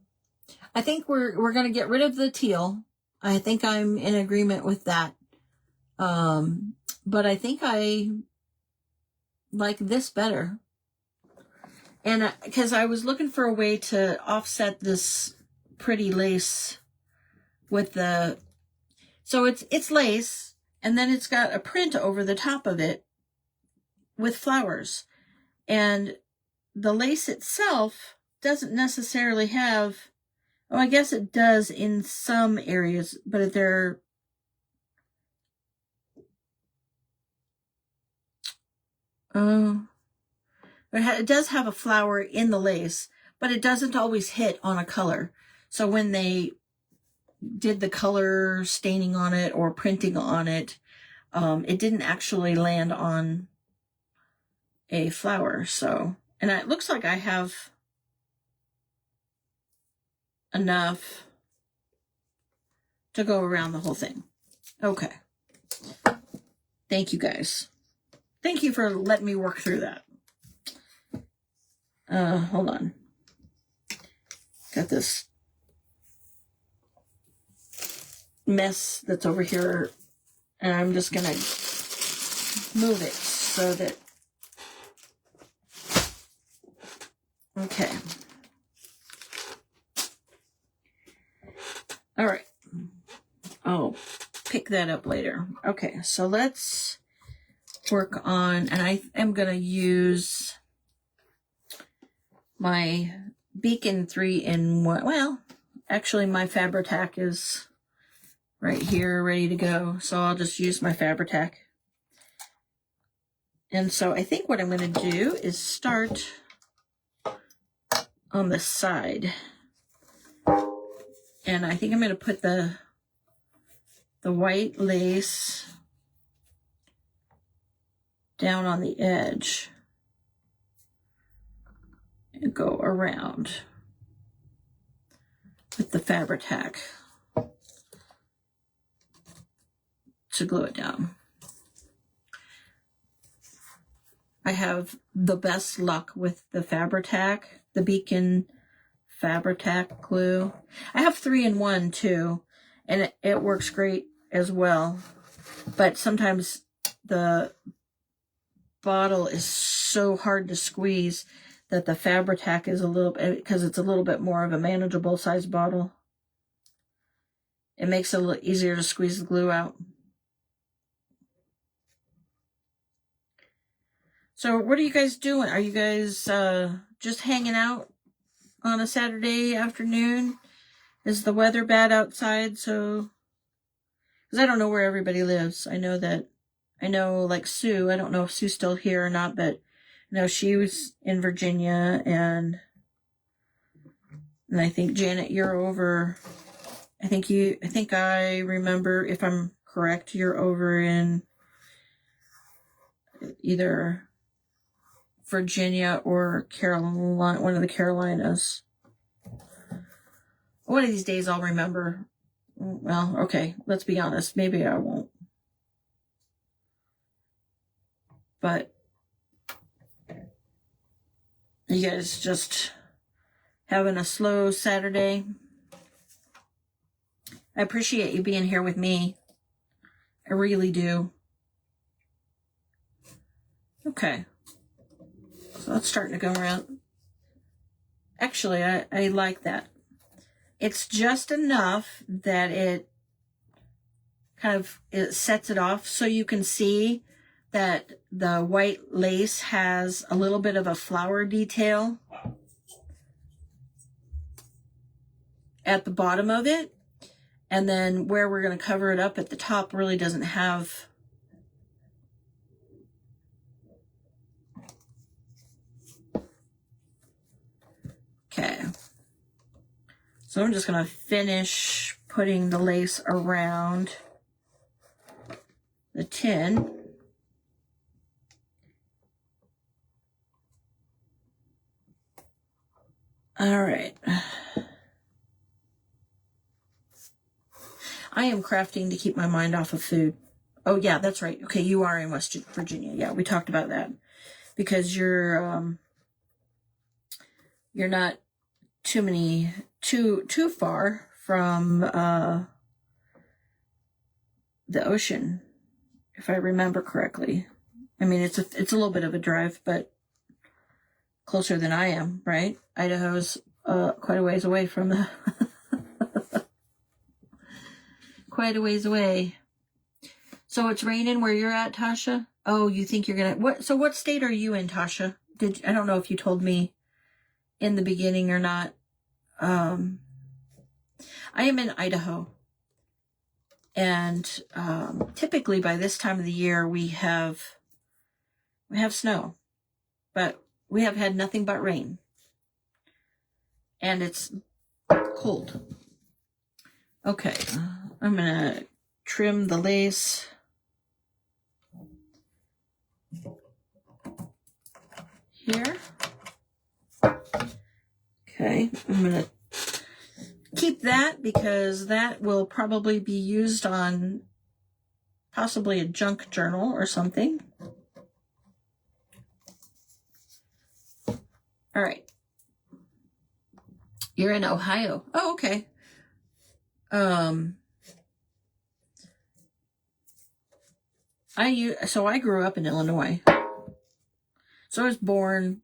I think we're going to get rid of the teal. I think I'm in agreement with that. But I think I like this better. And because I was looking for a way to offset this pretty lace with the... So it's lace, and then it's got a print over the top of it with flowers. And the lace itself doesn't necessarily have... Oh, I guess it does in some areas, but they're... It does have a flower in the lace, but it doesn't always hit on a color. So when they did the color staining on it or printing on it, it didn't actually land on a flower. So, and it looks like I have enough to go around the whole thing. Okay. Thank you, guys. Thank you for letting me work through that. Hold on. Got this mess that's over here, and I'm just gonna move it so that... Okay. All right. I'll pick that up later. Okay, so let's work on, and I am going to use my Beacon 3-in-1. Well, actually my Fabri-Tac is right here ready to go, so I'll just use my Fabri-Tac. And so I think what I'm going to do is start on the side. And I think I'm going to put the white lace down on the edge and go around with the Fabri-Tac to glue it down. I have the best luck with the Fabri-Tac, the Beacon Fabri-Tac glue. I have 3-in-1 too, and it works great as well. But sometimes the bottle is so hard to squeeze that the Fabri-Tac is a little bit, because it's a little bit more of a manageable size bottle. It makes it a little easier to squeeze the glue out. So what are you guys doing? Are you guys just hanging out on a Saturday afternoon? Is the weather bad outside? So, because I don't know where everybody lives. I know like Sue, I don't know if Sue's still here or not, but No, she was in Virginia, and I think, Janet, you're over, I think I remember, if I'm correct, you're over in either Virginia or Carolina, one of the Carolinas. One of these days I'll remember. Well, okay, let's be honest. Maybe I won't. But you guys just having a slow Saturday. I appreciate you being here with me. I really do. Okay. So that's starting to go around. Actually, I like that. It's just enough that it sets it off so you can see that the white lace has a little bit of a flower detail at the bottom of it. And then where we're going to cover it up at the top really doesn't have okay. So I'm just going to finish putting the lace around the tin. All right. I am crafting to keep my mind off of food. Oh, yeah, that's right. Okay, you are in West Virginia. Yeah, we talked about that. Because you're not too far from the ocean, if I remember correctly. I mean, it's a little bit of a drive, but closer than I am, right? Idaho's quite a ways away from the quite a ways away. So it's raining where you're at, Tasha? Oh, you think you're gonna what state are you in, Tasha? I don't know if you told me in the beginning or not. I am in Idaho. And typically by this time of the year we have snow. But we have had nothing but rain. And it's cold. Okay. I'm going to trim the lace. Here. Okay. I'm going to keep that because that will probably be used on possibly a junk journal or something. All right. You're in Ohio. Oh, okay. I grew up in Illinois. So I was born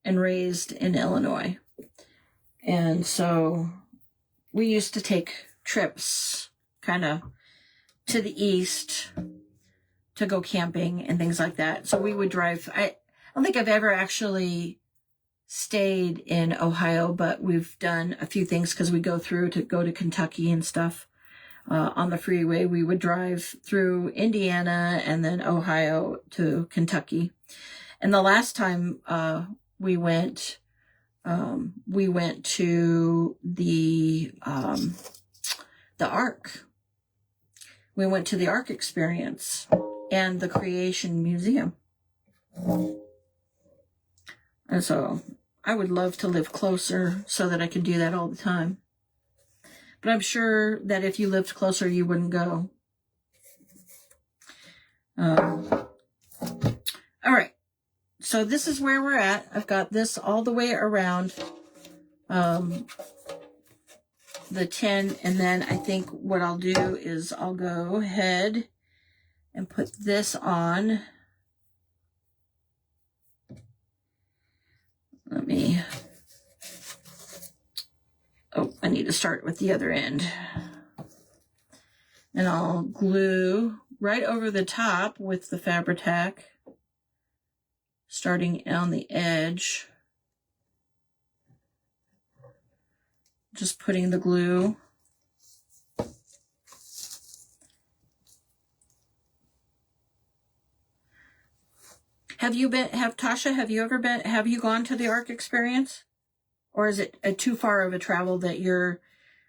and raised in Illinois. And so we used to take trips kind of to the east to go camping and things like that. So we would drive. I don't think I've ever actually stayed in Ohio, but we've done a few things because we go to Kentucky and stuff. On the freeway, we would drive through Indiana and then Ohio to Kentucky. And the last time we went to the Ark. We went to the Ark Experience and the Creation Museum. And so I would love to live closer so that I could do that all the time. But I'm sure that if you lived closer, you wouldn't go. All right. So this is where we're at. I've got this all the way around the tin. And then I think what I'll do is I'll go ahead and put this on. I need to start with the other end. And I'll glue right over the top with the Fabri-Tac, starting on the edge. Just putting the glue. Have you gone to the Ark Experience? Or is it too far of a travel that you're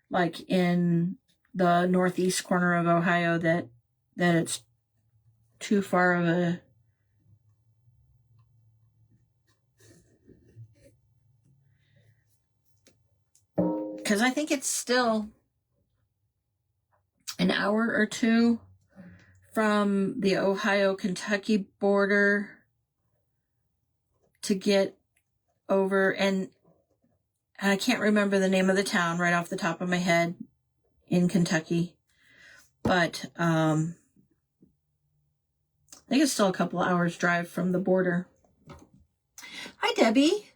like in the northeast corner of Ohio that it's too far of a... Because I think it's still an hour or two from the Ohio-Kentucky border to get over, and I can't remember the name of the town right off the top of my head in Kentucky, but I think it's still a couple hours drive from the border. Hi, Debbie.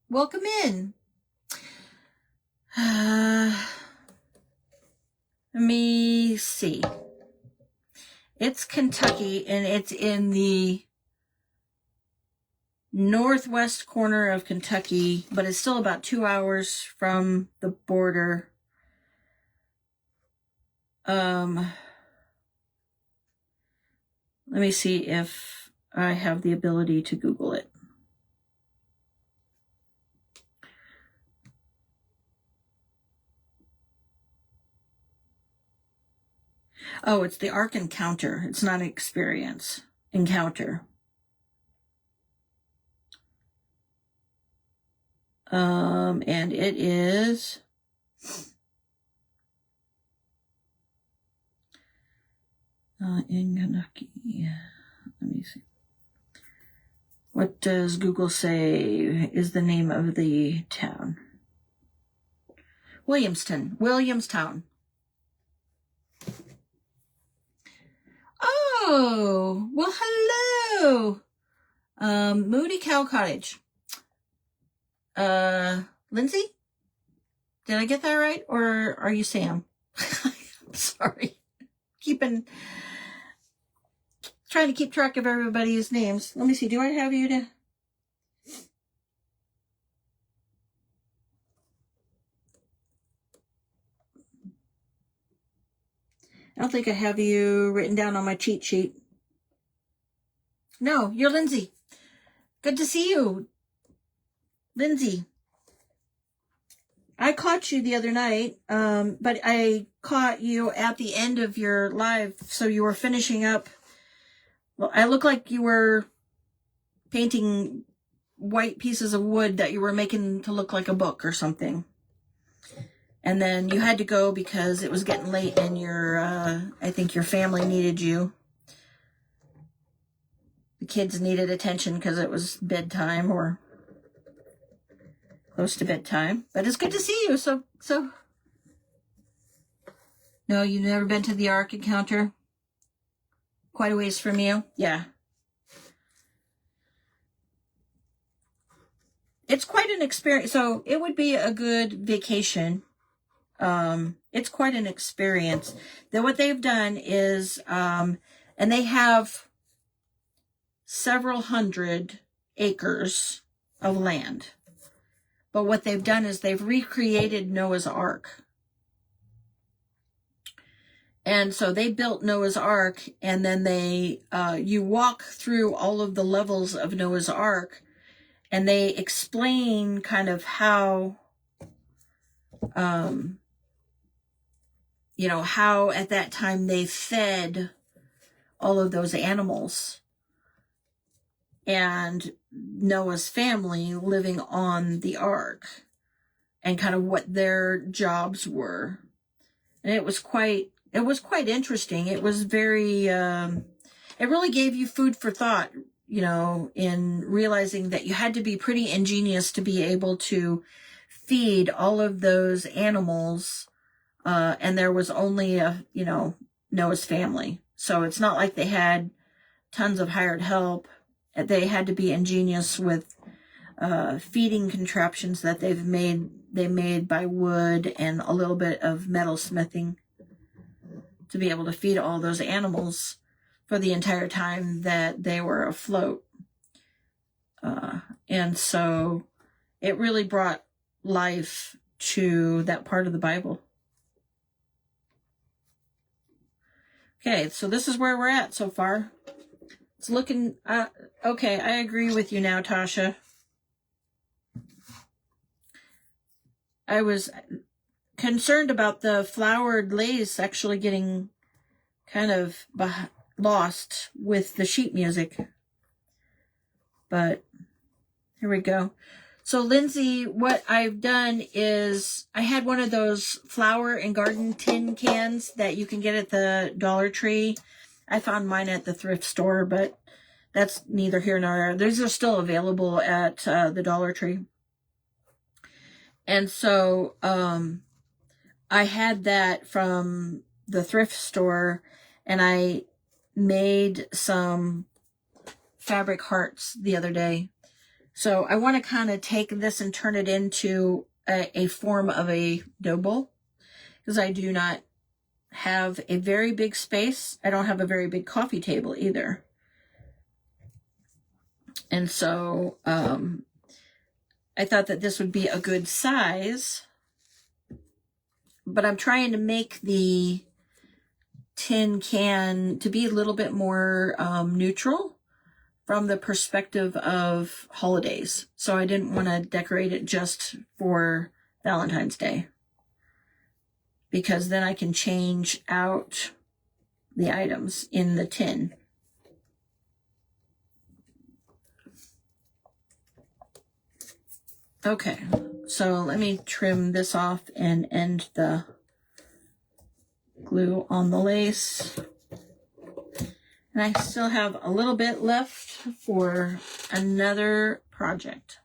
Welcome in. Let me see. It's Kentucky, and it's in the northwest corner of Kentucky, but it's still about 2 hours from the border. Let me see if I have the ability to Google it. Oh, it's the Ark Encounter. It's not an experience. Encounter. And it is in Kentucky. Let me see. What does Google say is the name of the town? Williamstown. Oh, well, hello. Moody Cow Cottage. Lindsay? Did I get that right? Or are you Sam? Sorry. Trying to keep track of everybody's names. Let me see. Do I have you to... I don't think I have you written down on my cheat sheet. No, you're Lindsay. Good to see you, Lindsay. I caught you the other night, but I caught you at the end of your live, so you were finishing up. Well, I look like you were painting white pieces of wood that you were making to look like a book or something. And then you had to go because it was getting late and I think your family needed you. The kids needed attention because it was bedtime or close to bedtime. But it's good to see you. So. No, you've never been to the Ark Encounter? Quite a ways from you? Yeah. It's quite an experience. So it would be a good vacation. It's quite an experience. Then what they've done is, and they have several hundred acres of land. But what they've done is they've recreated Noah's Ark. And so they built Noah's Ark, and then you walk through all of the levels of Noah's Ark, and they explain kind of how, how at that time they fed all of those animals and Noah's family living on the ark and kind of what their jobs were. And it was quite interesting. It was very, it really gave you food for thought, in realizing that you had to be pretty ingenious to be able to feed all of those animals. And there was only Noah's family. So it's not like they had tons of hired help. They had to be ingenious with feeding contraptions that they made by wood and a little bit of metal smithing to be able to feed all those animals for the entire time that they were afloat. And so it really brought life to that part of the Bible. Okay, so this is where we're at so far. It's looking, okay, I agree with you now, Tasha. I was concerned about the flowered lace actually getting kind of lost with the sheet music. But here we go. So Lindsay, what I've done is I had one of those flower and garden tin cans that you can get at the Dollar Tree. I found mine at the thrift store, but that's neither here nor there. These are still available at the Dollar Tree. And so I had that from the thrift store, and I made some fabric hearts the other day. So I want to kind of take this and turn it into a form of a dough bowl, because I do not have a very big space. I don't have a very big coffee table either. And so I thought that this would be a good size, but I'm trying to make the tin can to be a little bit more neutral from the perspective of holidays. So I didn't want to decorate it just for Valentine's Day, because then I can change out the items in the tin. Okay, so let me trim this off and end the glue on the lace. And I still have a little bit left for another project.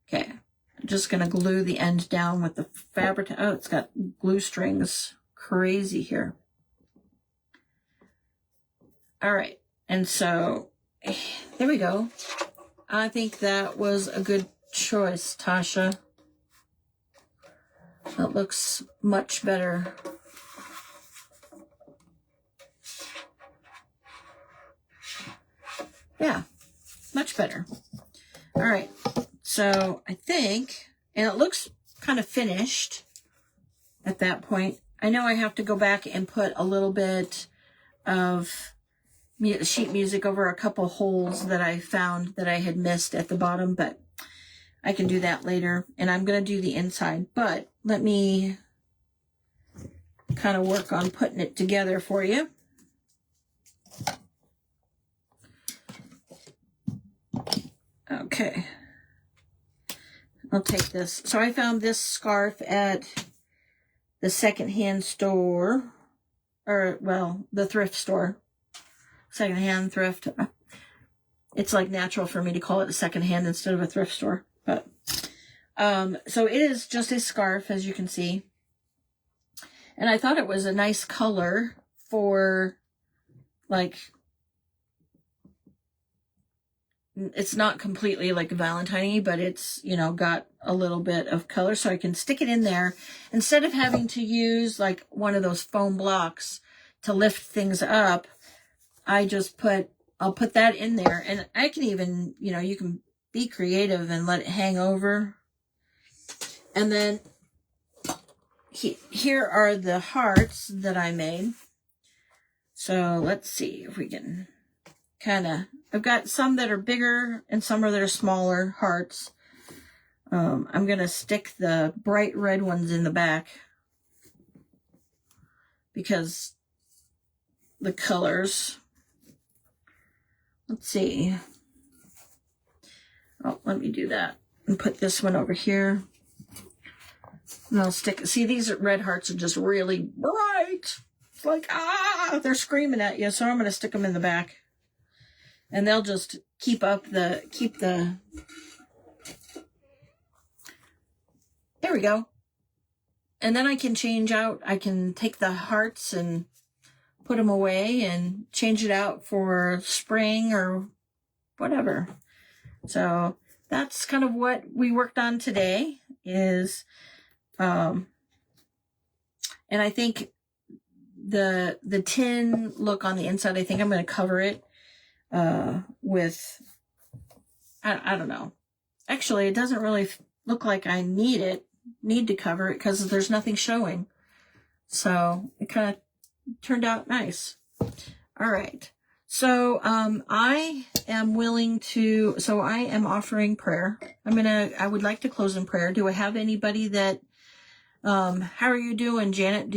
Okay, I'm just going to glue the end down with the fabric. Oh, it's got glue strings. Crazy here. All right, and so there we go. I think that was a good choice, Tasha. That looks much better. Yeah, much better. All right, so I think, and it looks kind of finished at that point. I know I have to go back and put a little bit of sheet music over a couple holes that I found that I had missed at the bottom, but I can do that later. And I'm going to do the inside, but let me kind of work on putting it together for you. Okay, I'll take this. So I found this scarf at the secondhand store, or well, the thrift store. Secondhand thrift. It's like natural for me to call it a secondhand instead of a thrift store. But so it is just a scarf, as you can see. And I thought it was a nice color for, like, it's not completely like Valentine-y, but it's, you know, got a little bit of color, so I can stick it in there instead of having to use like one of those foam blocks to lift things up. I'll put that in there, and I can even, you know, you can be creative and let it hang over. And then here are the hearts that I made. So let's see if we can I've got some that are bigger and some that are smaller hearts. I'm going to stick the bright red ones in the back because the colors. Let's see. Oh, let me do that and put this one over here. And I'll stick, see, these red hearts are just really bright. It's like, they're screaming at you. So I'm going to stick them in the back. And they'll just keep the, there we go. And then I can change out, I can take the hearts and put them away and change it out for spring or whatever. So that's kind of what we worked on today is, and I think the tin look on the inside, I think I'm going to cover it with, I don't know. Actually, it doesn't really look like I need to cover it because there's nothing showing. So it kind of turned out nice. All right. So I am willing to, so I am offering prayer. I would like to close in prayer. Do I have anybody that, how are you doing, Janet?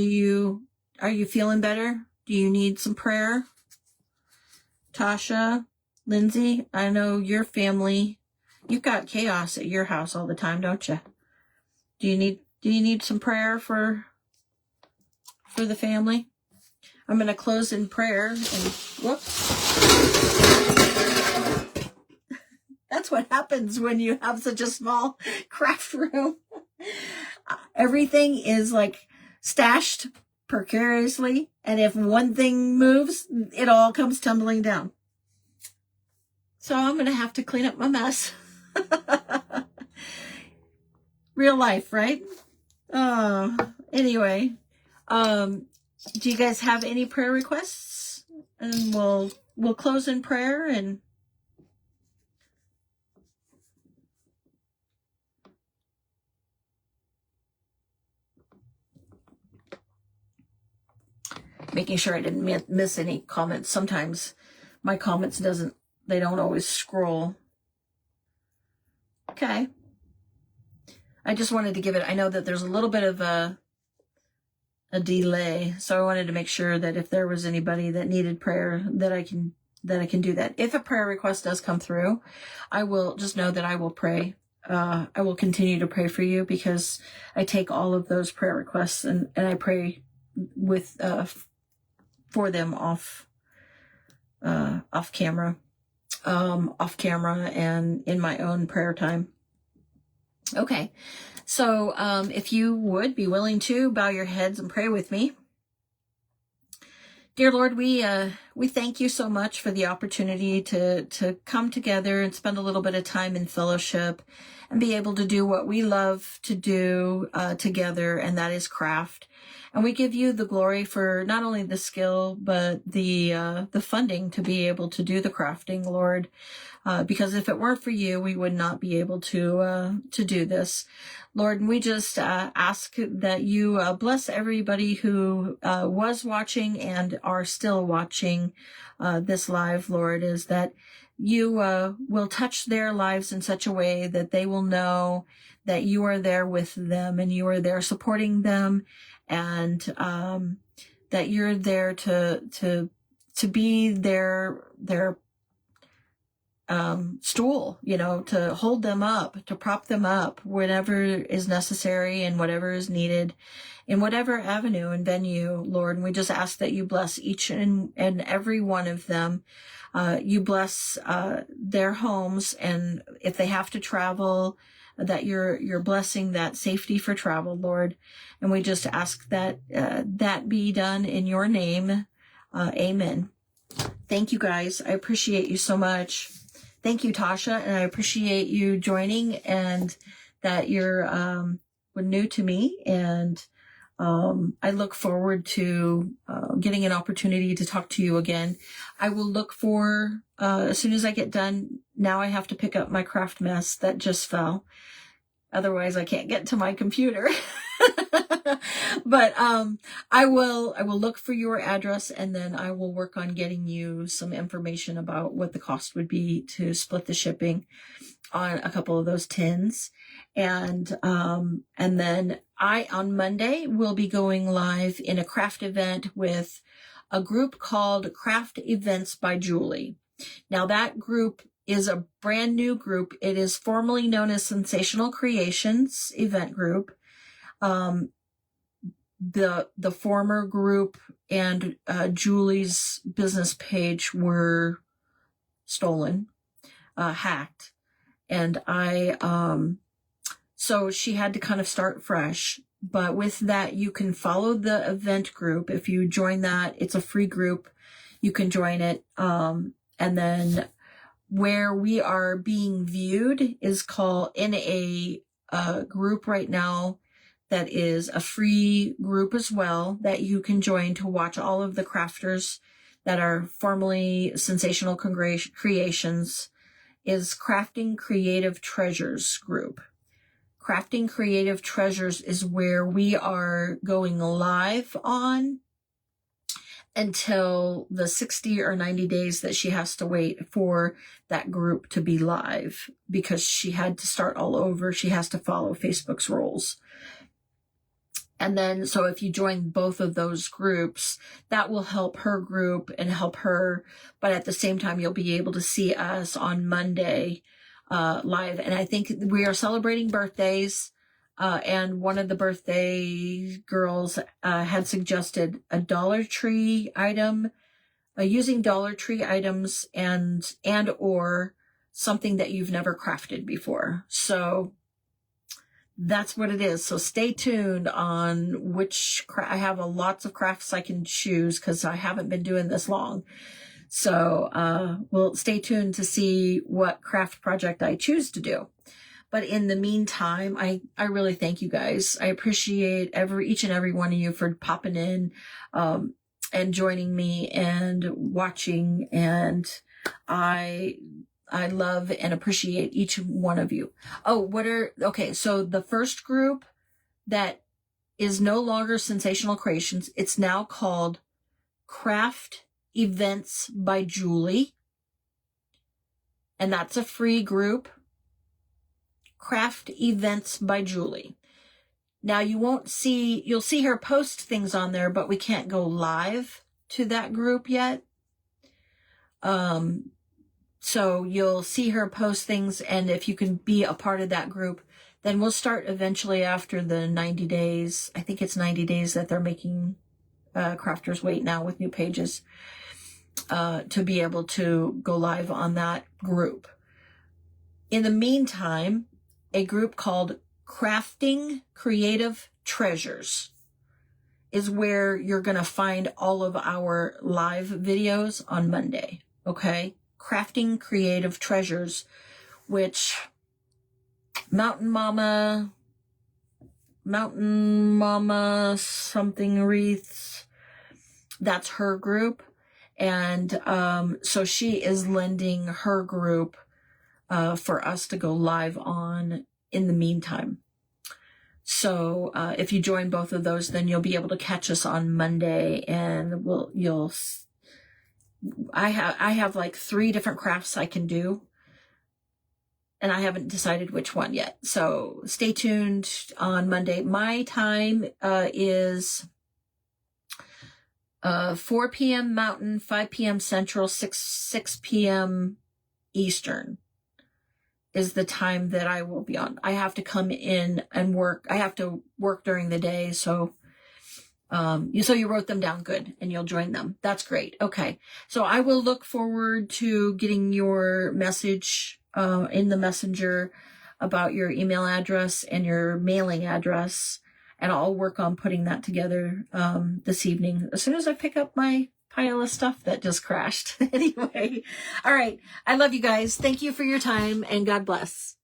Are you feeling better? Do you need some prayer? Tasha, Lindsay, I know your family, you've got chaos at your house all the time, don't you? Do you need some prayer for the family? I'm going to close in prayer and whoops. That's what happens when you have such a small craft room. Everything is like stashed precariously, and if one thing moves, it all comes tumbling down. So I'm going to have to clean up my mess. Real life, right? Anyway, do you guys have any prayer requests? And we'll close in prayer and making sure I didn't miss any comments. Sometimes my comments they don't always scroll. Okay. I just wanted to give it, I know that there's a little bit of a delay, so I wanted to make sure that if there was anybody that needed prayer, that I can do that. If a prayer request does come through, I will just know that I will pray. I will continue to pray for you, because I take all of those prayer requests and I pray with for them off camera and in my own prayer time. Okay. So, if you would be willing to bow your heads and pray with me. Dear Lord, we thank you so much for the opportunity to come together and spend a little bit of time in fellowship and be able to do what we love to do together, and that is craft. And we give you the glory for not only the skill, but the funding to be able to do the crafting, Lord. Because if it weren't for you, we would not be able to do this. Lord, we just ask that you bless everybody who was watching and are still watching this live, Lord, is that you will touch their lives in such a way that they will know that you are there with them and you are there supporting them, and that you're there to be their stool, to hold them up, to prop them up, whatever is necessary and whatever is needed in whatever avenue and venue, Lord. And we just ask that you bless each and every one of them. You bless their homes, and if they have to travel, that you're blessing that safety for travel, Lord. And we just ask that that be done in your name. Amen. Thank you, guys. I appreciate you so much. Thank you, Tasha, and I appreciate you joining, and that you're new to me, and I look forward to getting an opportunity to talk to you again. I will look for, as soon as I get done, now I have to pick up my craft mess that just fell. Otherwise, I can't get to my computer. But I will look for your address, and then I will work on getting you some information about what the cost would be to split the shipping on a couple of those tins. And then on Monday, will be going live in a craft event with a group called Craft Events by Julie. Now, that group is a brand new group. It is formerly known as Sensational Creations Event Group. The former group and Julie's business page were stolen, hacked, and so she had to kind of start fresh. But with that, you can follow the event group. If you join that, it's a free group. You can join it. And then where we are being viewed is called in a group right now that is a free group as well, that you can join to watch all of the crafters that are formerly Sensational Creations, is Crafting Creative Treasures group. Crafting Creative Treasures is where we are going live on. until the 60 or 90 days that she has to wait for that group to be live, because she had to start all over. She has to follow Facebook's rules. And then, so if you join both of those groups, that will help her group and help her. But at the same time, you'll be able to see us on Monday live. And I think we are celebrating birthdays. And one of the birthday girls had suggested a Dollar Tree item, using Dollar Tree items and or something that you've never crafted before. So that's what it is. So stay tuned on which I have lots of crafts I can choose, because I haven't been doing this long. So we'll stay tuned to see what craft project I choose to do. But in the meantime, I really thank you guys. I appreciate each and every one of you for popping in and joining me and watching. And I love and appreciate each one of you. Oh, okay, so the first group that is no longer Sensational Creations, it's now called Craft Events by Julie. And that's a free group. Craft Events by Julie. Now you'll see her post things on there, but we can't go live to that group yet. So you'll see her post things, and if you can be a part of that group, then we'll start eventually after the 90 days. I think it's 90 days that they're making crafters wait now with new pages to be able to go live on that group. In the meantime, a group called Crafting Creative Treasures is where you're going to find all of our live videos on Monday. Okay? Crafting Creative Treasures, which Mountain Mama something wreaths, that's her group. And so she is lending her group for us to go live on in the meantime. So if you join both of those, then you'll be able to catch us on Monday, and I have like 3 different crafts I can do, and I haven't decided which one yet. So stay tuned on Monday. My time is 4 p.m. Mountain, 5 p.m. Central, 6 p.m. Eastern is the time that I will be on. I have to come in and work. I have to work during the day. So you wrote them down. Good. And you'll join them. That's great. Okay. So I will look forward to getting your message in the messenger about your email address and your mailing address. And I'll work on putting that together this evening as soon as I pick up my pile of stuff that just crashed. Anyway, all right. I love you guys. Thank you for your time, and God bless.